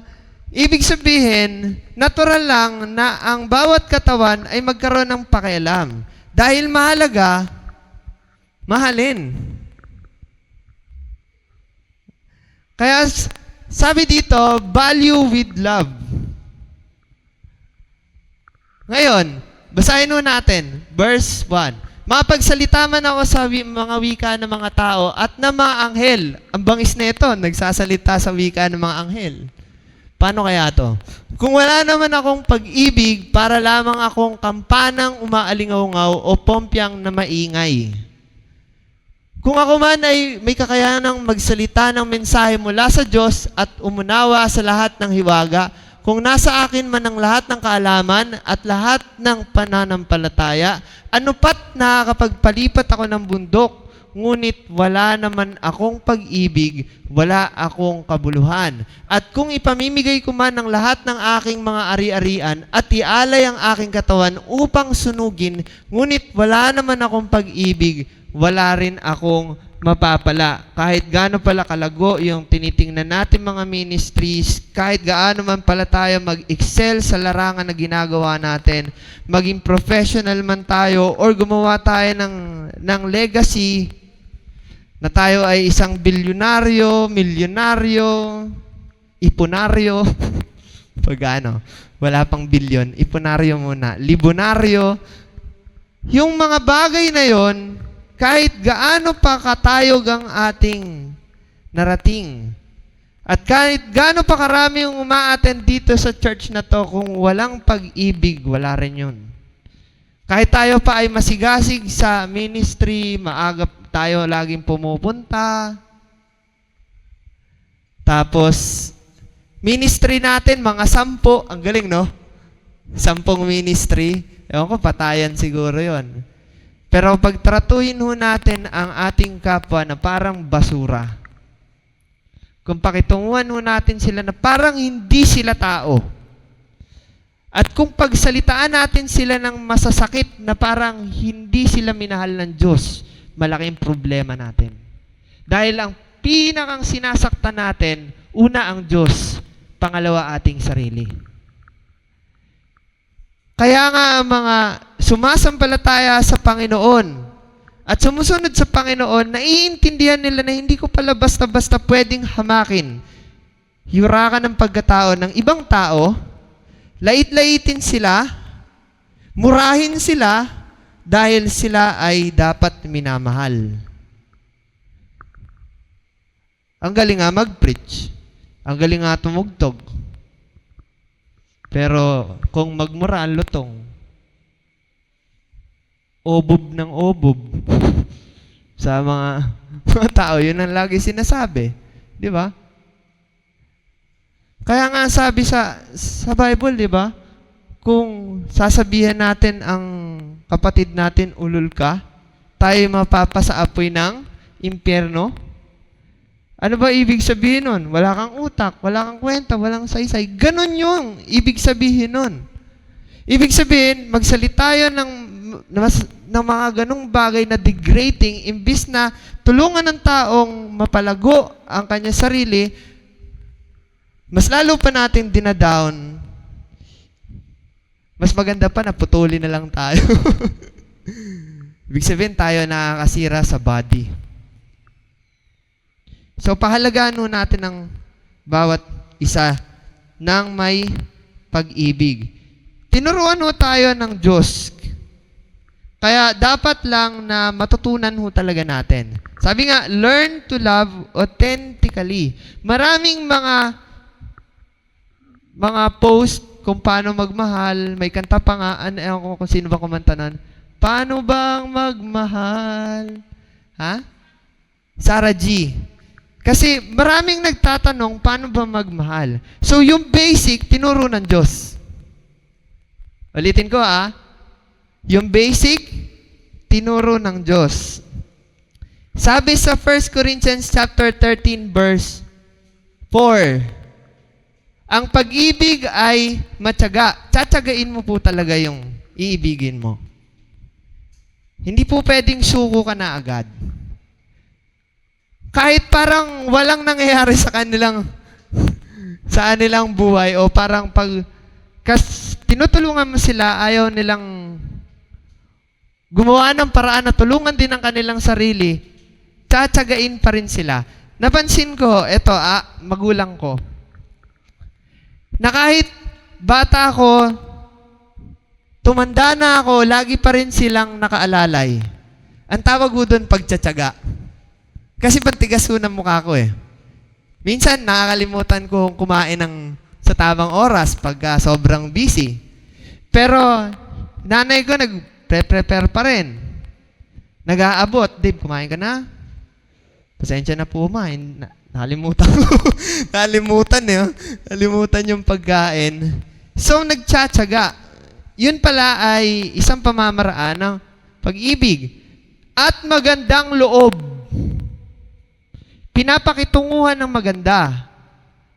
Ibig sabihin, natural lang na ang bawat katawan ay magkaroon ng pakialam. Dahil mahalaga, mahalin. Kaya sabi dito, value with love. Ngayon, basahin mo natin, verse 1. Mapagsalita man ako sa mga wika ng mga tao at ng mga anghel. Ang bangis na ito, nagsasalita sa wika ng mga anghel. Paano kaya to? Kung wala naman akong pag-ibig, para lamang akong kampanang umaalingaw-ngaw o pompyang na maingay. Kung ako man ay may kakayanang magsalita ng mensahe mula sa Diyos at umunawa sa lahat ng hiwaga, kung nasa akin man ang lahat ng kaalaman at lahat ng pananampalataya, ano pat nakakapagpalipat ako ng bundok, ngunit wala naman akong pag-ibig, wala akong kabuluhan. At kung ipamimigay ko man ang lahat ng aking mga ari-arian at ialay ang aking katawan upang sunugin, ngunit wala naman akong pag-ibig, wala rin akong mapapala. Kahit gaano pala kalago yung tinitingnan natin mga ministries, kahit gaano man pala tayo mag-excel sa larangan na ginagawa natin, maging professional man tayo or gumawa tayo ng legacy na tayo ay isang bilyonaryo, milyonaryo, ipunaryo, pag wala pang bilyon, ipunaryo muna, libonaryo, yung mga bagay na yon, kahit gaano pa katayog ang ating narating, at kahit gaano pa karami yung uma-attend dito sa church na to, kung walang pag-ibig, wala rin yun. Kahit tayo pa ay masigasig sa ministry, maaga tayo laging pumupunta, tapos ministry natin, mga 10, ang galing no? 10 ministry, ewan ko, patayan siguro yon. Pero pagtratuhin ho natin ang ating kapwa na parang basura, kung pakitunguhan ho natin sila na parang hindi sila tao, at kung pagsalitaan natin sila ng masasakit na parang hindi sila minahal ng Diyos, malaking problema natin. Dahil ang pinakang sinasaktan natin, una ang Diyos, pangalawa ating sarili. Kaya nga ang mga sumasampalataya sa Panginoon at sumusunod sa Panginoon, naiintindihan nila na hindi ko pala basta-basta pwedeng hamakin, yurakan ng pagkatao ng ibang tao, lait-laitin sila, murahin sila, dahil sila ay dapat minamahal. Ang galing nga mag-preach. Ang galing nga tumugtog. Pero kung magmura ang lutong, obob ng obob sa mga tao, yun ang lagi sinasabi. Di ba? Kaya nga sabi sa Bible, di ba? Kung sasabihan natin ang kapatid natin, ulol ka, tayo mapapasa apoy ng impyerno. Ano ba ibig sabihin nun? Wala kang utak, wala kang kwenta, walang saysay. Ganon yung ibig sabihin nun. Ibig sabihin, magsalita tayo ng mga ganong bagay na degrading, imbis na tulungan ng taong mapalago ang kanya sarili, mas lalo pa natin dinadown. Mas maganda pa na putulin na lang tayo. Ibig sabihin, tayo nakakasira sa body. So, pahalagaan natin ang bawat isa ng may pag-ibig. Tinuruan tayo ng Diyos. Kaya dapat lang na matutunan talaga natin. Sabi nga, learn to love authentically. Maraming mga post kung paano magmahal. May kanta pa nga, ewan ko kung sino ba kumanta nun. Paano bang magmahal? Ha? Sarah G. Kasi maraming nagtatanong, paano ba magmahal? So, yung basic, tinuro ng Diyos. Ulitin ko yung basic, tinuro ng Diyos. Sabi sa 1 Corinthians chapter 13, verse 4, ang pag-ibig ay matyaga. Tsatsagain mo po talaga yung iibigin mo. Hindi po pwedeng suko ka na agad. Kahit parang walang nangyayari sa kanilang buhay o parang tinutulungan mo sila, ayaw nilang gumawa ng paraan na tulungan din ang kanilang sarili, tsatsagain pa rin sila. Napansin ko, magulang ko, na kahit bata ako, tumanda na ako, lagi pa rin silang nakaalalay. Ang tawag ko doon, pagtsatsaga. Kasi pantigas ko ng mukha ko Minsan, nakakalimutan ko kumain sa tamang oras pag sobrang busy. Pero, nanay ko nag-prepare pa rin. Nag-aabot. Dave, kumain ka na? Pasensya na po, nakalimutan ko. Nakalimutan yung pagkain. So, nagtsatsaga. Yun pala ay isang pamamaraan ng pag-ibig. At magandang loob. Pinapakitunguhan ng maganda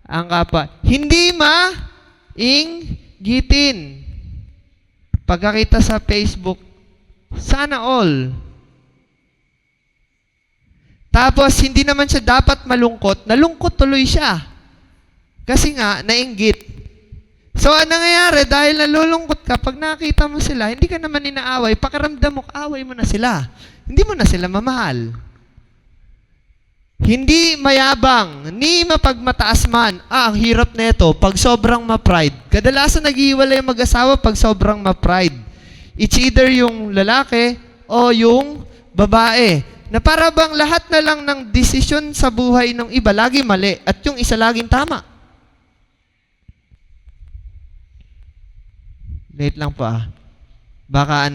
ang kapwa. Hindi mainggitin. Pagkakita sa Facebook, sana all. Tapos, hindi naman siya dapat malungkot. Nalungkot tuloy siya. Kasi nga, nainggit. So, ano nangyayari? Dahil nalulungkot ka, pag nakita mo sila, hindi ka naman inaaway, pakiramdam mo, away mo na sila. Hindi mo na sila mamahal. Hindi mayabang, ni mapagmataas man. Ang hirap nito pag sobrang ma-pride. Kadalasan nag-iwalay yung mag-asawa pag sobrang ma-pride. It's either yung lalaki o yung babae. Na para bang lahat na lang ng desisyon sa buhay ng iba lagi mali at yung isa laging tama. Late lang pa. Baka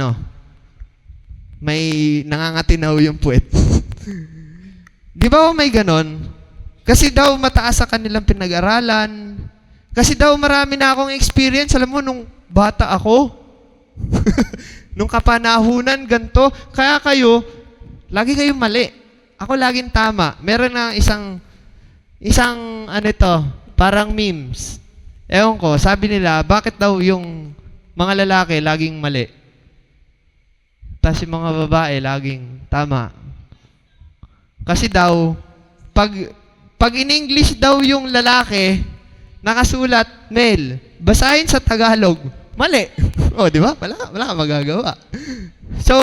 may nangangatinaw yung puwet. Di ba may ganon? Kasi daw mataas sa kanilang pinag-aralan. Kasi daw marami na akong experience. Alam mo, nung bata ako, Nung kapanahunan, ganito. Kaya kayo, lagi kayong mali. Ako laging tama. Meron na isang ano ito, parang memes. Ewan ko, sabi nila, bakit daw yung mga lalaki laging mali? Tapos yung mga babae laging tama. Kasi daw, pag in English daw yung lalaki, nakasulat, male. Basahin sa Tagalog, mali. O, di ba? Wala ka magagawa. So,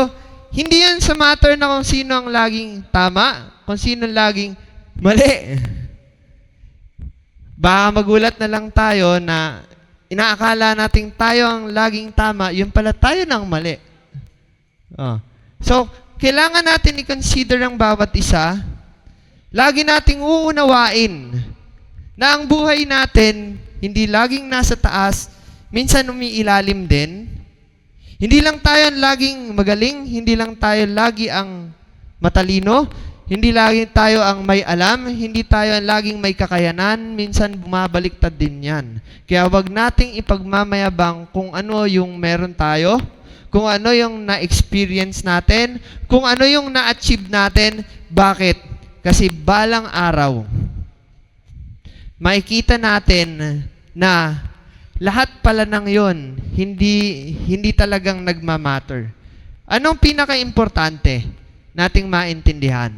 hindi yan sa matter na kung sino ang laging tama, kung sino ang laging mali. Baka magulat na lang tayo na inaakala nating tayo ang laging tama, yun pala tayo nang mali. So, kailangan natin i-consider ang bawat isa. Lagi nating uunawain na ang buhay natin hindi laging nasa taas, minsan umiilalim din. Hindi lang tayo laging magaling, hindi lang tayo lagi ang matalino, hindi lagi tayo ang may alam, hindi tayo ang laging may kakayanan, minsan bumabaliktad din yan. Kaya wag nating ipagmamayabang kung ano yung meron tayo, kung ano yung na-experience natin, kung ano yung na-achieve natin. Bakit? Kasi balang araw, makikita natin na lahat pala ng yon hindi talagang nagmamatter. Anong pinaka-importante nating maintindihan?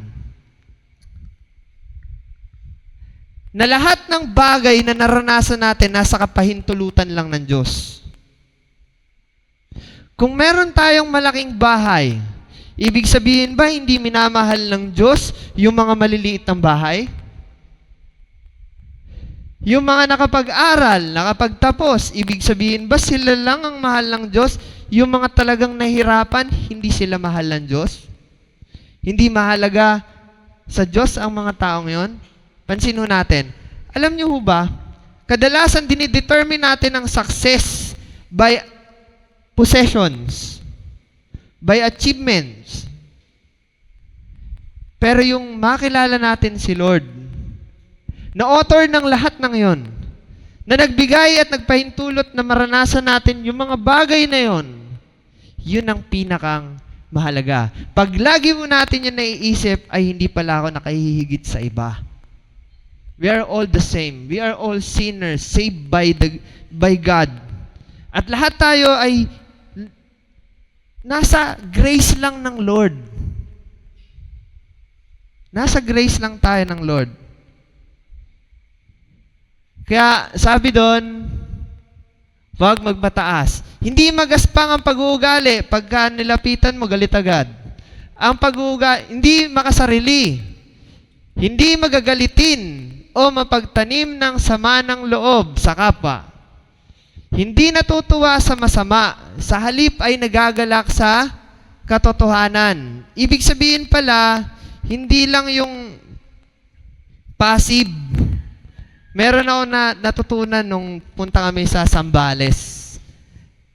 Na lahat ng bagay na naranasan natin nasa kapahintulutan lang ng Diyos. Kung meron tayong malaking bahay, ibig sabihin ba hindi minamahal ng Diyos yung mga maliliit ng bahay? Yung mga nakapag-aral, nakapagtapos, ibig sabihin ba sila lang ang mahal ng Diyos? Yung mga talagang nahirapan, hindi sila mahal ng Diyos? Hindi mahalaga sa Diyos ang mga taong yon? Pansin ho natin. Alam niyo ho ba, kadalasan dinidetermine natin ang success by possessions, by achievements. Pero yung makilala natin si Lord, na author ng lahat ng yon, na nagbigay at nagpahintulot na maranasan natin yung mga bagay na yon, yun ang pinakang mahalaga. Pag lagi mo natin yung naiisip, ay hindi pala ako nakahihigit sa iba. We are all the same. We are all sinners, saved by God. At lahat tayo ay nasa grace lang ng Lord. Nasa grace lang tayo ng Lord. Kaya sabi doon, wag magmataas. Hindi magaspang ang pag-uugali. Pagka nilapitan mo, galit agad. Ang pag-uugali, hindi makasarili. Hindi magagalitin o mapagtanim ng sama ng loob sa kapwa. Hindi natutuwa sa masama. Sa halip ay nagagalak sa katotohanan. Ibig sabihin pala, hindi lang yung passive. Meron ako natutunan nung punta kami sa Zambales.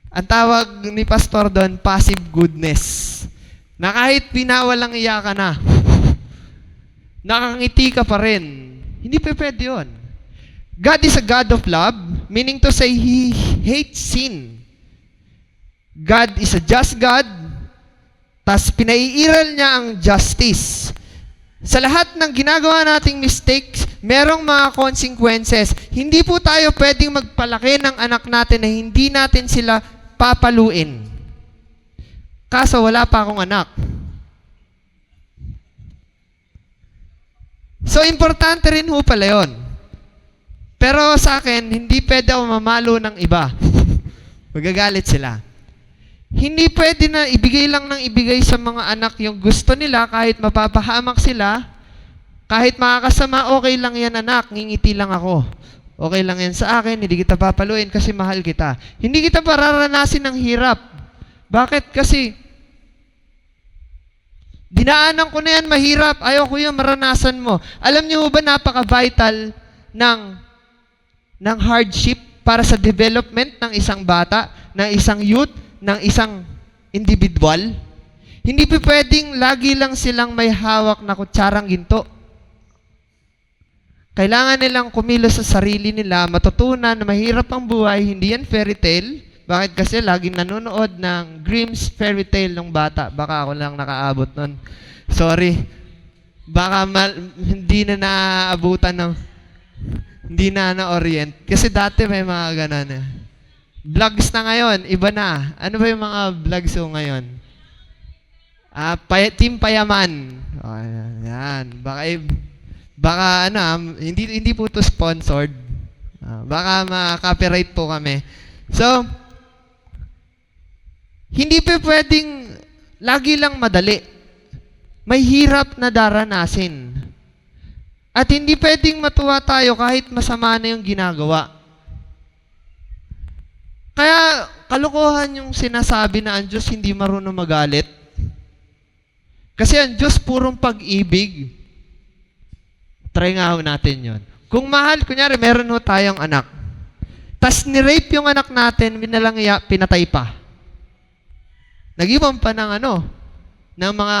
Ang tawag ni Pastor doon, passive goodness. Na kahit pinawalang iya ka na, nakangiti ka pa rin. Hindi pa pwede yun. God is a God of love, meaning to say, He hates sin. God is a just God, tas pinaiiral niya ang justice. Sa lahat ng ginagawa nating mistakes, merong mga consequences. Hindi po tayo pwedeng magpalaki ng anak natin na hindi natin sila papaluin. Kaso wala pa akong anak. So, importante rin ho pala yun. Pero sa akin, hindi pwede ako mamalo ng iba. Magagalit sila. Hindi pwede na ibigay lang ng ibigay sa mga anak yung gusto nila kahit mapapahamak sila. Kahit makakasama, okay lang yan anak, ngingiti lang ako. Okay lang yan sa akin, hindi kita papaluin kasi mahal kita. Hindi kita pararanasin ng hirap. Bakit? Kasi dinaanan ko na yan, mahirap. Ayaw ko yan, maranasan mo. Alam niyo ba napaka-vital ng hardship para sa development ng isang bata, ng isang youth, ng isang individual? Hindi pa pwedeng lagi lang silang may hawak na kutsarang ginto. Kailangan nilang kumilos sa sarili nila, matutunan na mahirap ang buhay, hindi yan fairy tale, Bakit? Kasi laging nanonood ng Grimm's fairy tale nung bata. Baka ako lang nakaabot nun. Sorry. Baka hindi na naaabutan ng, hindi na-orient. Kasi dati may mga ganun. Vlogs na ngayon, iba na. Ano ba yung mga vlogs ko ngayon? Team Payaman. Oh, yan. Baka hindi po to sponsored. Baka ma-copyright po kami. So, hindi pa pwedeng lagi lang madali. May hirap na daranasin. At hindi pwedeng matuwa tayo kahit masama na yung ginagawa. Kaya, kalokohan yung sinasabi na ang Diyos hindi marunong magalit. Kasi ang Diyos purong pag-ibig. Try nga ho natin yon. Kung mahal, kunyari, meron ho tayong anak. Tas ni-rape yung anak natin, minalangya, pinatay pa. Nag-iwan pa ng ng mga,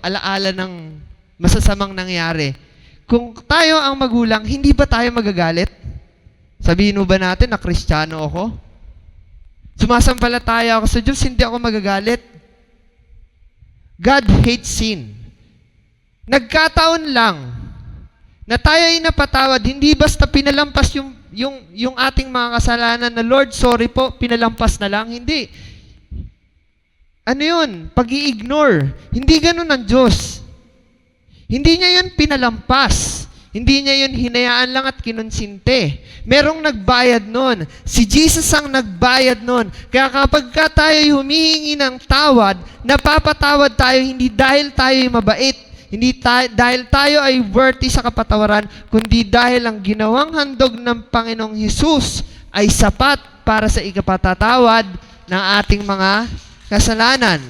alaala ng masasamang nangyari. Kung tayo ang magulang, hindi ba tayo magagalit? Sabihin mo ba natin na Kristiyano ako? Sumasampalataya ako sa Diyos, hindi ako magagalit. God hates sin. Nagkataon lang na tayo ay napatawad, hindi basta pinalampas yung ating mga kasalanan na, Lord, sorry po, pinalampas na lang. Hindi. Ano yun? Pag-i-ignore. Hindi ganun ang Diyos. Hindi niya yun pinalampas. Hindi niya yun hinayaan lang at kinonsinte. Merong nagbayad nun. Si Jesus ang nagbayad nun. Kaya kapag tayo humihingi ng tawad, napapatawad tayo hindi dahil tayo ay mabait, hindi dahil tayo ay worthy sa kapatawaran, kundi dahil ang ginawang handog ng Panginoong Hesus ay sapat para sa ikapatatawad ng ating mga kasalanan.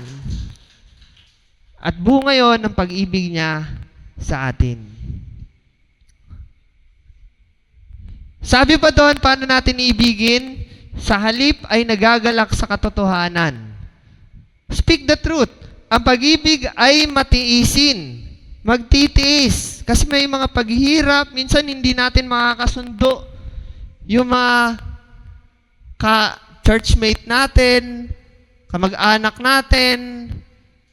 At bunga yon ng pag-ibig niya sa atin. Sabi pa doon, paano natin iibigin? Sa halip ay nagagalak sa katotohanan. Speak the truth. Ang pag-ibig ay matiisin. Magtitiis. Kasi may mga paghihirap, minsan hindi natin makakasundo. Yung mga ka-churchmate natin, kamag-anak natin,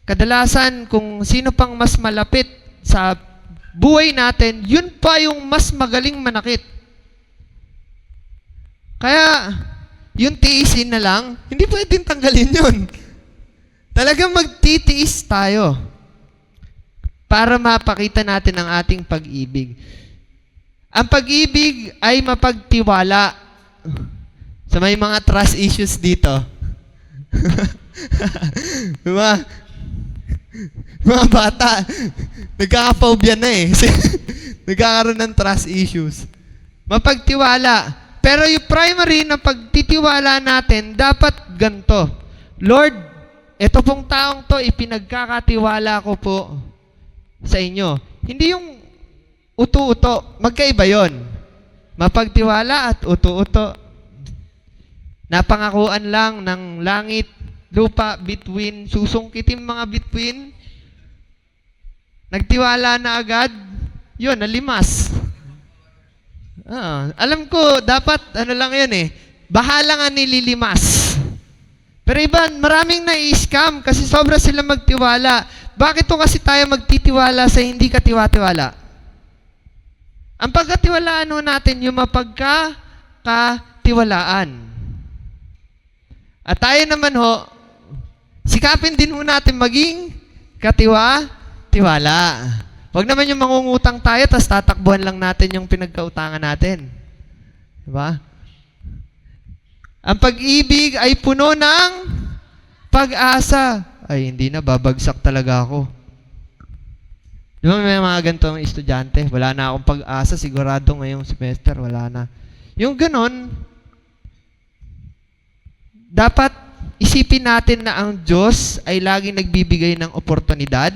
kadalasan kung sino pang mas malapit sa buhay natin, yun pa yung mas magaling manakit. Kaya, yung tiisin na lang, hindi pwedeng tanggalin yun. Talagang magtitiis tayo para mapakita natin ang ating pag-ibig. Ang pag-ibig ay mapagtiwala. So may mga trust issues dito. mga bata, nagkaka-phobia na eh. Nagkakaroon ng trust issues. Mapagtiwala. Pero yung primary na pagtitiwala natin, dapat ganito. Lord, ito pong taong to, ipinagkakatiwala ko po sa inyo. Hindi yung uto-uto. Magkaiba yon. Mapagtiwala at uto-uto. Napangakuan lang ng langit, lupa, bituin, susungkitin mga bituin. Nagtiwala na agad, yun, nalimas. Alam ko, dapat, lang yan eh, bahala nga nililimas. Pero iba, maraming nai-scam kasi sobra sila magtiwala. Bakit to kasi tayo magtitiwala sa hindi katiwa-tiwala? Ang pagkatiwalaan natin, yung mapagkakatiwalaan. At tayo naman sikapin din natin maging katiwa-tiwala. Huwag naman yung mangungutang tayo, tapos tatakbuhan lang natin yung pinagkautangan natin. Diba? Ang pag-ibig ay puno ng pag-asa. Ay, hindi na, babagsak talaga ako. Di ba may mga ganitong estudyante? Wala na akong pag-asa, sigurado ngayong semester, wala na. Yung ganon, dapat isipin natin na ang Diyos ay laging nagbibigay ng oportunidad.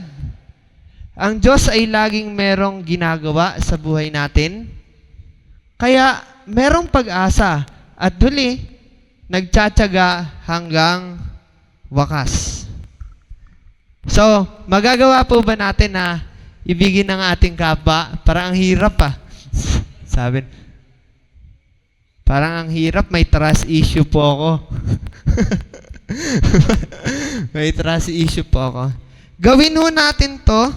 Ang Diyos ay laging merong ginagawa sa buhay natin. Kaya, merong pag-asa. At huli, nagtsatsaga hanggang wakas. So, magagawa po ba natin na ibigin ng ating kapwa? Parang ang hirap pa. Sabi, Parang ang hirap, may trust issue po ako. May trust issue po ako. Gawin ho natin to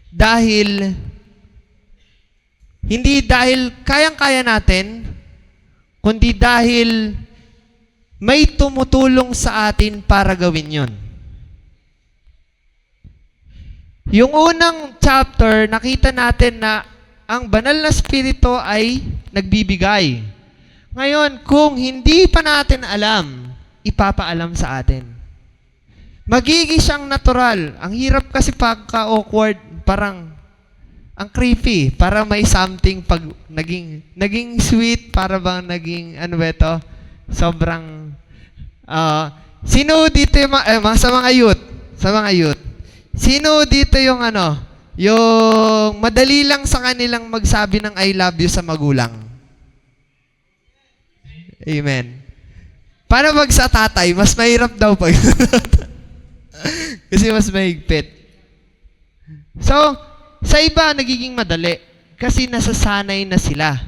dahil, hindi dahil kayang-kaya natin, kundi dahil may tumutulong sa atin para gawin yon. Yung unang chapter, nakita natin na ang banal na spirito ay nagbibigay. Ngayon, kung hindi pa natin alam, ipapaalam sa atin. Magiging siyang natural. Ang hirap kasi pagka-awkward, parang ang creepy. Para may something pag naging sweet, para bang naging, ano ba ito? Sobrang, sino dito yung, sa mga youth? Sa mga youth. Sino dito yung yung madali lang sa kanilang magsabi ng I love you sa magulang? Amen. Para pag sa tatay, mas mahirap daw pag kasi mas mahigpit. So, sa iba, nagiging madali. Kasi nasasanay na sila.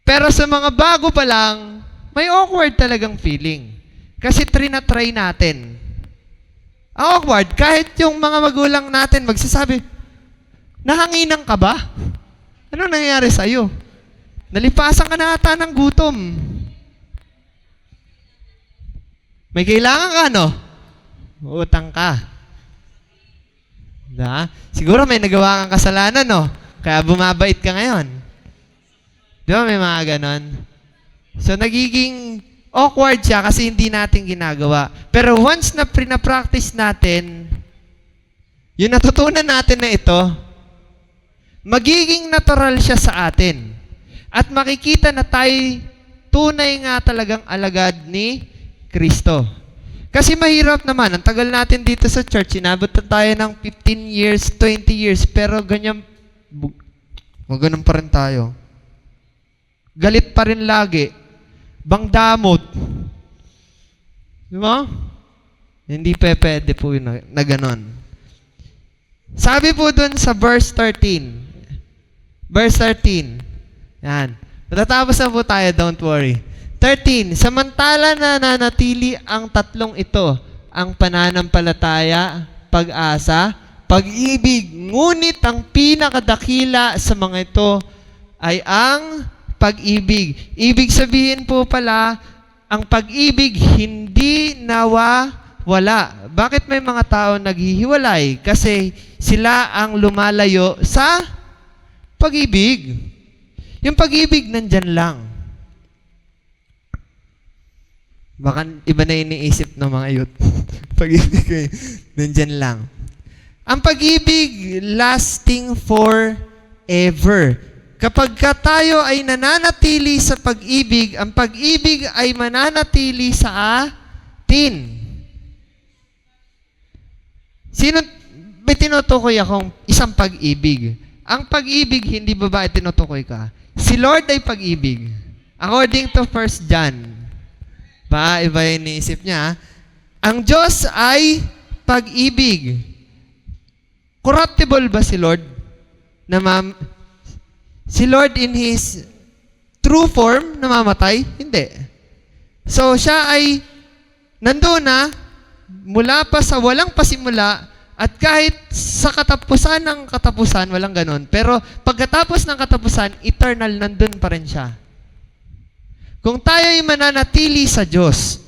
Pero sa mga bago pa lang, may awkward talagang feeling. Kasi trinatry natin. Ang awkward, kahit yung mga magulang natin magsasabi, nahanginan ka ba? Ano nangyayari sa'yo? Nalipasan ka na ata ng gutom. May kailangan ka, no? Utang ka. Siguro may nagawa kang kasalanan, no? Kaya bumabait ka ngayon. Di ba may mga ganon? So, nagiging awkward siya kasi hindi natin ginagawa. Pero once na practice natin, yung natutunan natin na ito, magiging natural siya sa atin. At makikita na tayo tunay nga talagang alagad ni Kristo. Kasi mahirap naman, ang tagal natin dito sa church, inabot na tayo ng 15 years, 20 years, pero ganyan pa rin tayo. Galit pa rin lagi. Bangdamot. Di ba? Hindi pwede po yun na ganon. Sabi po dun sa verse 13. Verse 13. Yan. Matatapos na po tayo, don't worry. 13. Samantala na nanatili ang tatlong ito, ang pananampalataya, pag-asa, pag-ibig. Ngunit ang pinakadakila sa mga ito ay ang pag-ibig. Ibig sabihin po pala, ang pag-ibig hindi nawawala. Bakit may mga tao naghihiwalay? Kasi sila ang lumalayo sa pag-ibig. Yung pag-ibig nandyan lang. Baka iba na iniisip ng mga youth. Pag-ibig nandyan lang. Ang pag-ibig lasting forever. Kapag tayo ay nananatili sa pag-ibig, ang pag-ibig ay mananatili sa atin. Sino may tinutukoy akong isang pag-ibig? Ang pag-ibig, hindi ba tinutukoy ka? Si Lord ay pag-ibig. According to 1 John. Iba yung iniisip niya. Ang Diyos ay pag-ibig. Corruptible ba si Lord? Si Lord in His true form, namamatay? Hindi. So, siya ay nandoon na, mula pa sa walang pasimula, at kahit sa katapusan ng katapusan, walang ganon. Pero pagkatapos ng katapusan, eternal, nandun pa rin siya. Kung tayo ay mananatili sa Diyos,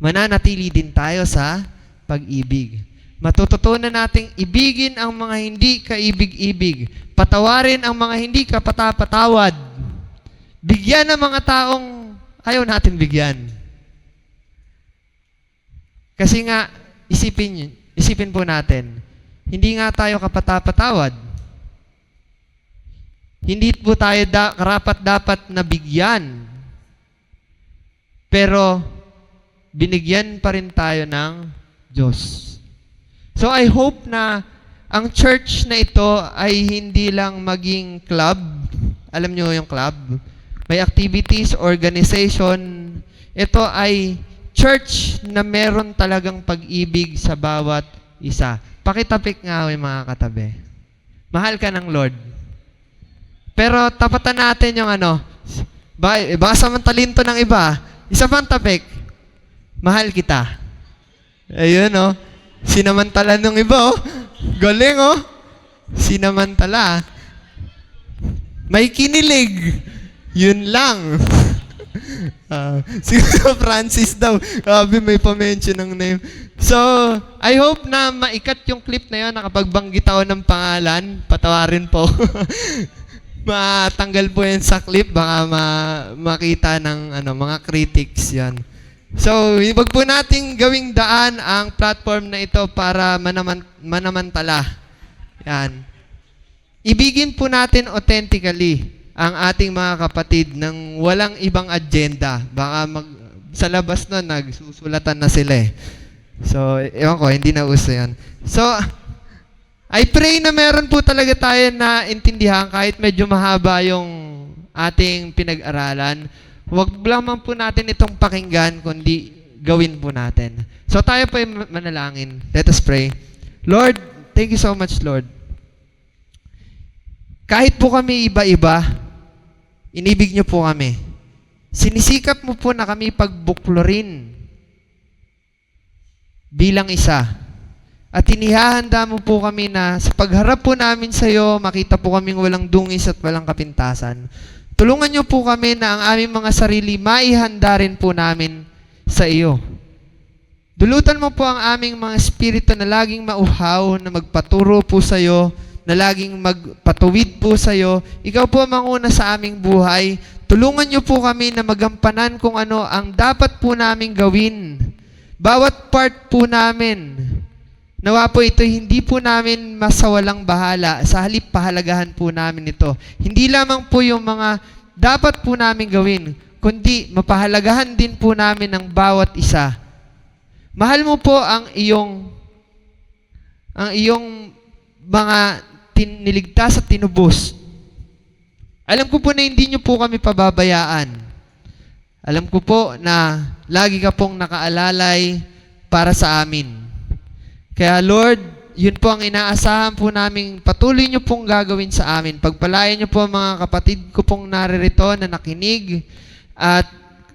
mananatili din tayo sa pag-ibig. Matututunan nating ibigin ang mga hindi kaibig-ibig. Patawarin ang mga hindi kapatapatawad. Bigyan ang mga taong ayaw natin bigyan. Kasi nga, isipin po natin, hindi nga tayo kapatapatawad. Hindi po tayo karapat-dapat na bigyan. Pero, binigyan pa rin tayo ng Diyos. So, I hope na ang church na ito ay hindi lang maging club. Alam nyo yung club? May activities, organization. Ito ay church na meron talagang pag-ibig sa bawat isa. Pakitapik nga yung mga katabi. Mahal ka ng Lord. Pero tapatan natin yung ano, baka samantalin to ng iba. Isa pang topic, mahal kita. Ayun, oh. Sinamantala ng iba, oh. Galing, oh. Sinamantala. May kinilig. Yun lang. Siguro Francis daw. Grabe, may pa-mention ng name. So, I hope na maikat yung clip na yun. Nakapagbanggit ako ng pangalan. Patawarin po. Matanggal po yan sa clip. Baka makita ng mga critics yan. So, wag po nating gawing daan ang platform na ito para manamantala. Yan. Ibigin po natin authentically ang ating mga kapatid ng walang ibang agenda. Baka sa labas nun, nagsusulatan na sila eh. So, ewan ko, hindi na uso yan. So, I pray na meron po talaga tayo na intindihan kahit medyo mahaba yung ating pinag-aralan. Huwag lamang po natin itong pakinggan, kundi gawin po natin. So, tayo po ay manalangin. Let us pray. Lord, thank you so much, Lord. Kahit po kami iba-iba, inibig niyo po kami. Sinisikap mo po na kami pagbuklorin bilang isa. At inihahanda mo po kami na sa pagharap po namin sa iyo, makita po kaming walang dungis at walang kapintasan. Tulungan niyo po kami na ang aming mga sarili maihanda rin po namin sa iyo. Dulutan mo po ang aming mga espiritu na laging mauhaw, na magpaturo po sa iyo, na laging magpatuwid po sa iyo. Ikaw po ang manguna sa aming buhay. Tulungan niyo po kami na magampanan kung ano ang dapat po naming gawin. Bawat part po namin. Nawa po ito, hindi po namin masawalang bahala. Sa halip, pahalagahan po namin ito. Hindi lamang po yung mga dapat po namin gawin, kundi mapahalagahan din po namin ang bawat isa. Mahal mo po ang iyong mga niligtas at tinubos. Alam ko po na hindi niyo po kami pababayaan. Alam ko po na lagi ka pong nakaalalay para sa amin. Kaya Lord, yun po ang inaasahan po namin patuloy niyo pong gagawin sa amin. Pagpalayan niyo po ang mga kapatid ko pong naririto na nakinig at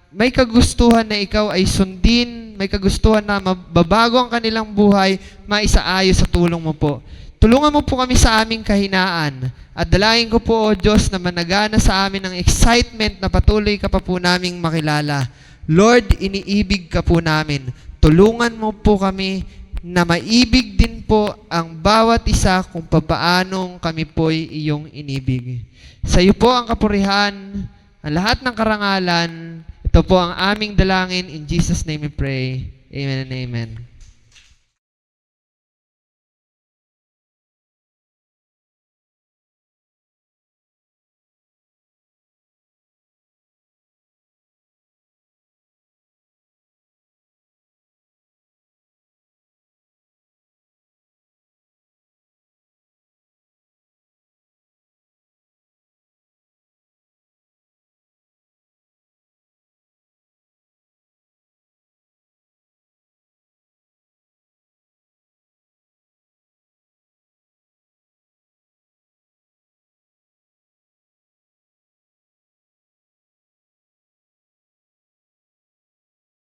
may kagustuhan na ikaw ay sundin, may kagustuhan na mababago ang kanilang buhay, maisaayos sa tulong mo po. Tulungan mo po kami sa aming kahinaan. At dalangin ko po, O Diyos, na managana sa amin ang excitement na patuloy ka pa po naming makilala. Lord, iniibig ka po namin. Tulungan mo po kami na maibig din po ang bawat isa kung papaanong kami po'y iyong inibig. Sa iyo po ang kapurihan, ang lahat ng karangalan. Ito po ang aming dalangin. In Jesus' name we pray. Amen and amen.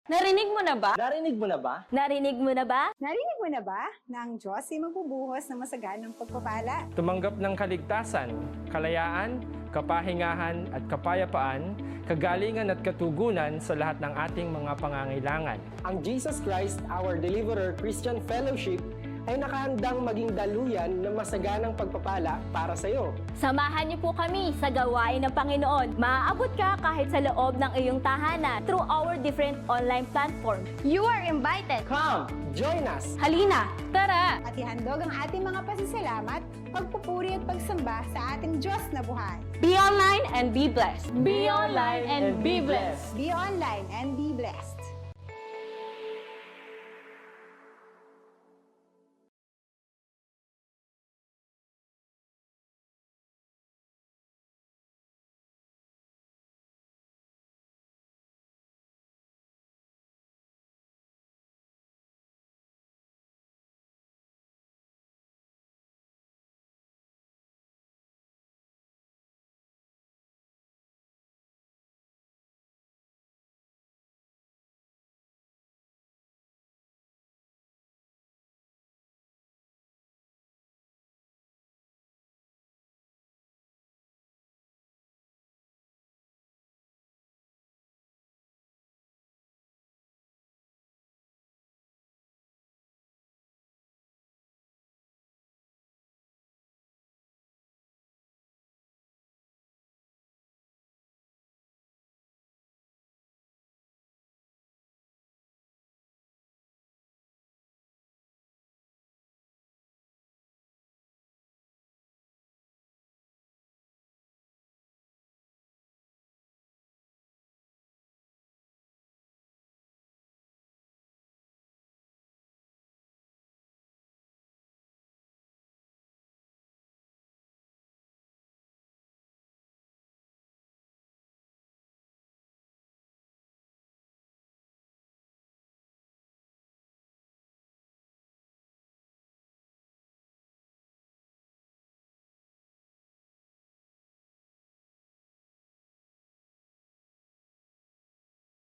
Narinig mo na ba?
Narinig mo na ba?
Narinig mo na ba?
Narinig mo na ba na ang Diyos ay magbubuhos ng masaganang pagpapala?
Tumanggap ng kaligtasan, kalayaan, kapahingahan at kapayapaan, kagalingan at katugunan sa lahat ng ating mga pangangailangan. Ang Jesus Christ, our Deliverer Christian Fellowship, ay nakahandang maging daluyan ng masaganang pagpapala para sa iyo.
Samahan niyo po kami sa gawain ng Panginoon. Maaabot ka kahit sa loob ng iyong tahanan through our different online platform. You are invited.
Come, join us!
Halina, tara!
At ihandog ang ating mga pasasalamat, pagpupuri at pagsamba sa ating Diyos na buhay.
Be online and be blessed. Be online and be blessed.
Be online and be blessed.